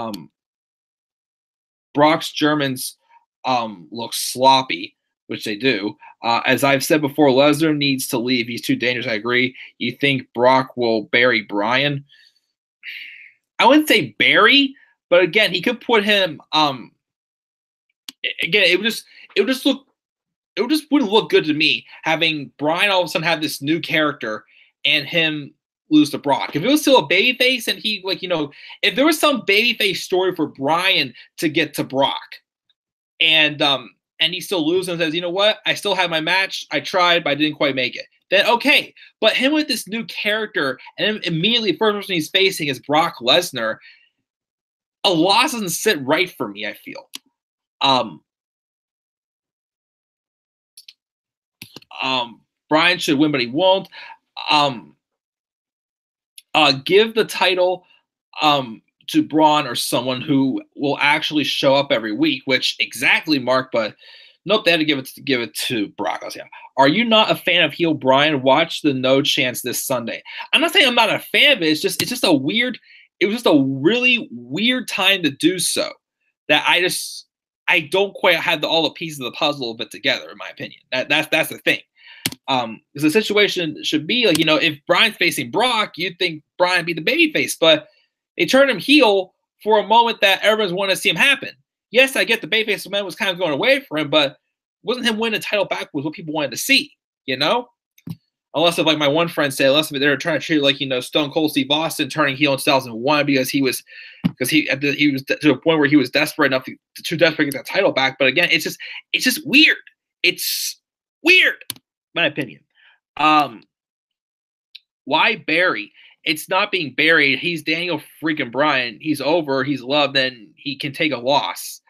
Brock's Germans look sloppy, which they do. As I've said before, Lesnar needs to leave. He's too dangerous. I agree. You think Brock will bury Brian? I wouldn't say bury, but again, he could put him. Again, it wouldn't look good to me having Brian all of a sudden have this new character and him lose to Brock. If it was still a babyface and he if there was some babyface story for Brian to get to Brock, and he still loses and says, you know what, I still have my match, I tried, but I didn't quite make it. Then okay, but him with this new character and then immediately first person he's facing is Brock Lesnar. A loss doesn't sit right for me, I feel. Brian should win, but he won't. Give the title to Braun or someone who will actually show up every week, which exactly, Mark, but nope, they had to give it to Brock. Yeah. Are you not a fan of heel Brian? Watch the No Chance this Sunday. I'm not saying I'm not a fan of it. It was just a really weird time to do so. That I don't quite have all the pieces of the puzzle of it together, in my opinion. That's the thing. Because the situation should be like, if Brian's facing Brock, you'd think Brian be the babyface, but they turned him heel for a moment that everyone's wanted to see him happen. Yes, I get the babyface moment was kind of going away for him, but wasn't him winning the title back was what people wanted to see, Unless if, like my one friend said, unless if they were trying to treat it like, Stone Cold Steve Austin turning heel in 2001 because he was to a point where he was desperate enough too desperate to get that title back. But again, it's just weird. It's weird, in my opinion. Why Barry? It's not being buried. He's Daniel freaking Bryan. He's over. He's loved. Then he can take a loss.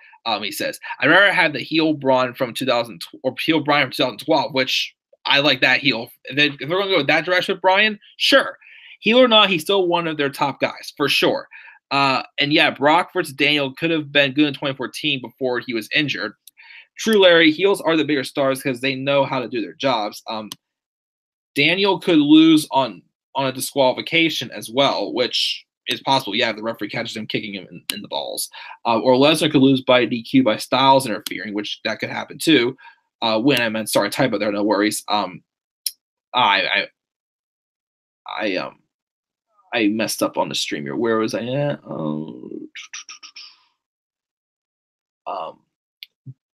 He says, I'd rather have the heel Braun from 2000 or heel Bryan from 2012, which I like that heel. If they're going to go that direction with Bryan, sure. Heel or not, he's still one of their top guys for sure. And yeah, Brock versus Daniel could have been good in 2014 before he was injured. True, Larry. Heels are the bigger stars because they know how to do their jobs. Daniel could lose on a disqualification as well, which is possible. Yeah, if the referee catches him kicking him in the balls. Or Lesnar could lose by DQ by Styles interfering, which that could happen too. Sorry, typo there, no worries. I messed up on the stream here. Where was I at?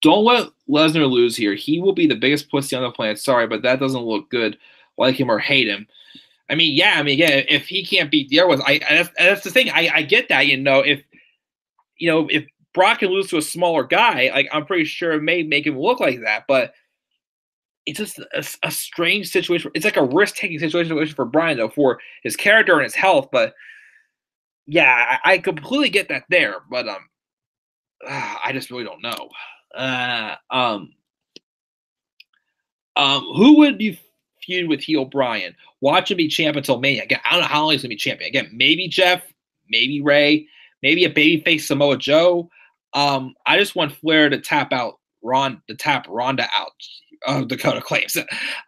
don't let Lesnar lose here. He will be the biggest pussy on the planet. Sorry, but that doesn't look good. Like him or hate him. I mean, yeah. I mean, yeah. If he can't beat the other ones, that's the thing. I get that. If Brock can lose to a smaller guy, like I'm pretty sure it may make him look like that. But it's just a strange situation. It's like a risk-taking situation for Bryan, though, for his character and his health. But yeah, I completely get that there. But I just really don't know. Who would you feud with heel Bryan? Watch him be champ until Mania. Again, I don't know how long he's gonna be champion. Again, maybe Jeff, maybe Ray, maybe a babyface Samoa Joe. I just want Flair to tap Ronda out. Dakota claims.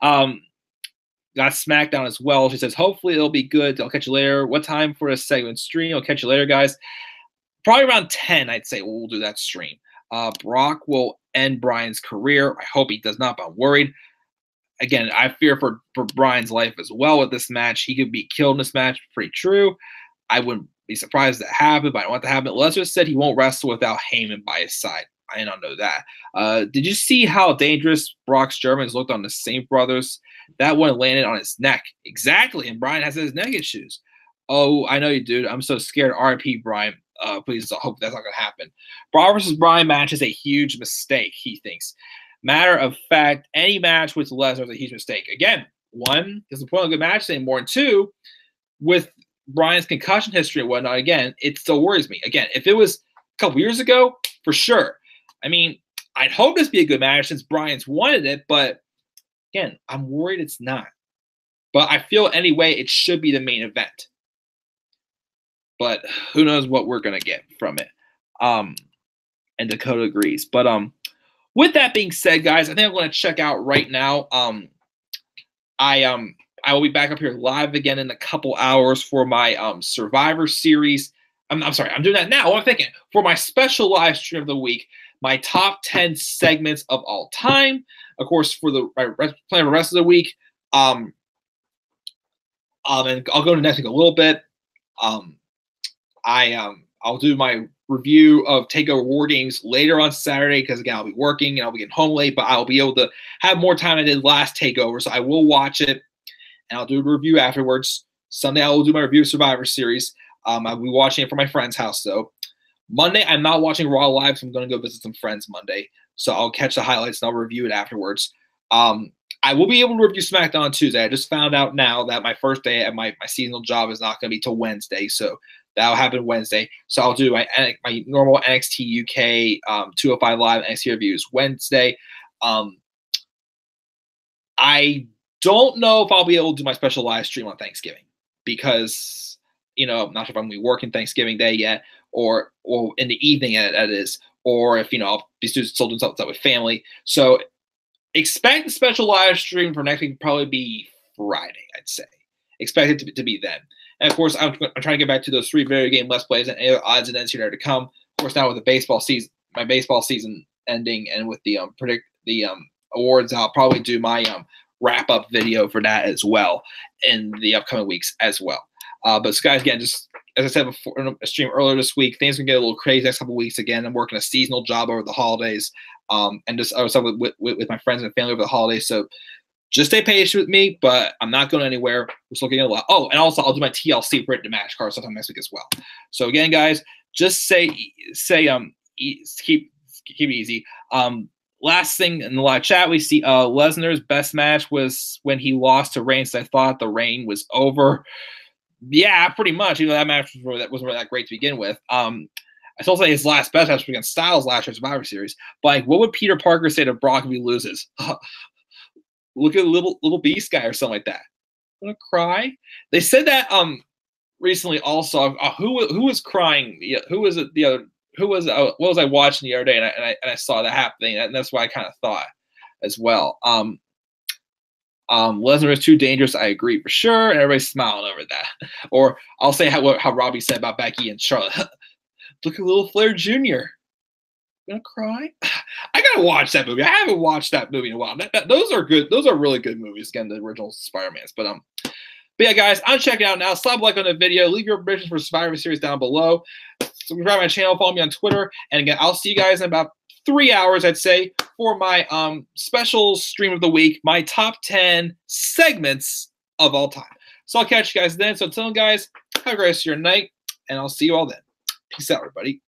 Got SmackDown as well. She says, hopefully it'll be good. I'll catch you later. What time for a segment stream? I'll catch you later, guys. Probably around 10, I'd say we'll do that stream. Brock will end Bryan's career. I hope he does not, but I'm worried. Again, I fear for Bryan's life as well with this match. He could be killed in this match. Pretty true. I wouldn't be surprised if that happened, but I don't want that to happen. Lesnar said he won't wrestle without Heyman by his side. I don't know that. Did you see how dangerous Brock's Germans looked on the Saint brothers? That one landed on his neck. Exactly, and Bryan has his neck issues. Oh, I know you, dude. I'm so scared. RIP, Bryan. Please, I hope that's not going to happen. Brock versus Bryan match is a huge mistake, he thinks. Matter of fact, any match with Lesnar is a huge mistake. Again, one, doesn't put on a good match anymore. And two, with Bryan's concussion history and whatnot, again, it still worries me. Again, if it was a couple years ago, for sure. I mean, I'd hope this be a good match since Bryan's wanted it, but again, I'm worried it's not. But I feel anyway it should be the main event. But who knows what we're gonna get from it. And Dakota agrees. But with that being said, guys, I think I'm gonna check out right now. I will be back up here live again in a couple hours for my Survivor Series. I'm sorry, I'm doing that now. I'm thinking for my special live stream of the week, my top 10 segments of all time. Of course, for the plan the rest of the week. And I'll go to next week a little bit. I'll do my review of TakeOver War Games later on Saturday because again I'll be working and I'll be getting home late, but I'll be able to have more time than I did last TakeOver, so I will watch it and I'll do a review afterwards. Sunday I will do my review of Survivor Series. I'll be watching it from my friend's house though. Monday I'm not watching Raw live, so I'm going to go visit some friends Monday, so I'll catch the highlights and I'll review it afterwards. I will be able to review SmackDown on Tuesday. I just found out now that my first day at my seasonal job is not going to be till Wednesday, so that'll happen Wednesday. So I'll do my normal NXT UK 205 Live NXT reviews Wednesday. I don't know if I'll be able to do my special live stream on Thanksgiving because, I'm not sure if I'm going to be working Thanksgiving Day yet or in the evening that is, or if, I'll be still doing something with family. So expect the special live stream for next week probably be Friday, I'd say. Expect it to be then. And of course, I'm trying to get back to those 3 video game Let's Plays and any other odds and ends here to come. Of course, now with the baseball season, my baseball season ending, and with the awards, I'll probably do my wrap up video for that as well in the upcoming weeks as well. But so guys, again, just as I said before in a stream earlier this week, things are gonna get a little crazy next couple of weeks. Again, I'm working a seasonal job over the holidays, and just other stuff with my friends and family over the holidays. So just stay patient with me, but I'm not going anywhere. We're still getting a lot. Oh, and also I'll do my TLC for it to match card sometime next week as well. So again, guys, just keep it easy. Last thing in the live chat, we see Lesnar's best match was when he lost to Reigns. I thought the reign was over. Yeah, pretty much. Even though that match wasn't really that great to begin with. I still say his last best match was against Styles last year's Survivor Series. But like, what would Peter Parker say to Brock if he loses? Look at a little beast guy or something like that. I'm gonna cry. They said that recently also. Who was crying? Who was it? The other. Who was? What was I watching the other day? And I saw that happening, and that's why I kind of thought as well. Lesnar is too dangerous. I agree for sure, and everybody's smiling over that. Or I'll say how Robbie said about Becky and Charlotte. Look at little Flair Jr. Gonna cry. I gotta watch that movie. I haven't watched that movie in a while. Those are good. Those are really good movies. Again, the original Spider-Mans. But yeah, guys, I'm checking out now. Slap a like on the video. Leave your predictions for Survivor Series down below. Subscribe to my channel. Follow me on Twitter. And again, I'll see you guys in about 3 hours, I'd say, for my special stream of the week, my top 10 segments of all time. So I'll catch you guys then. So until then, guys, have a great rest of your night, and I'll see you all then. Peace out, everybody.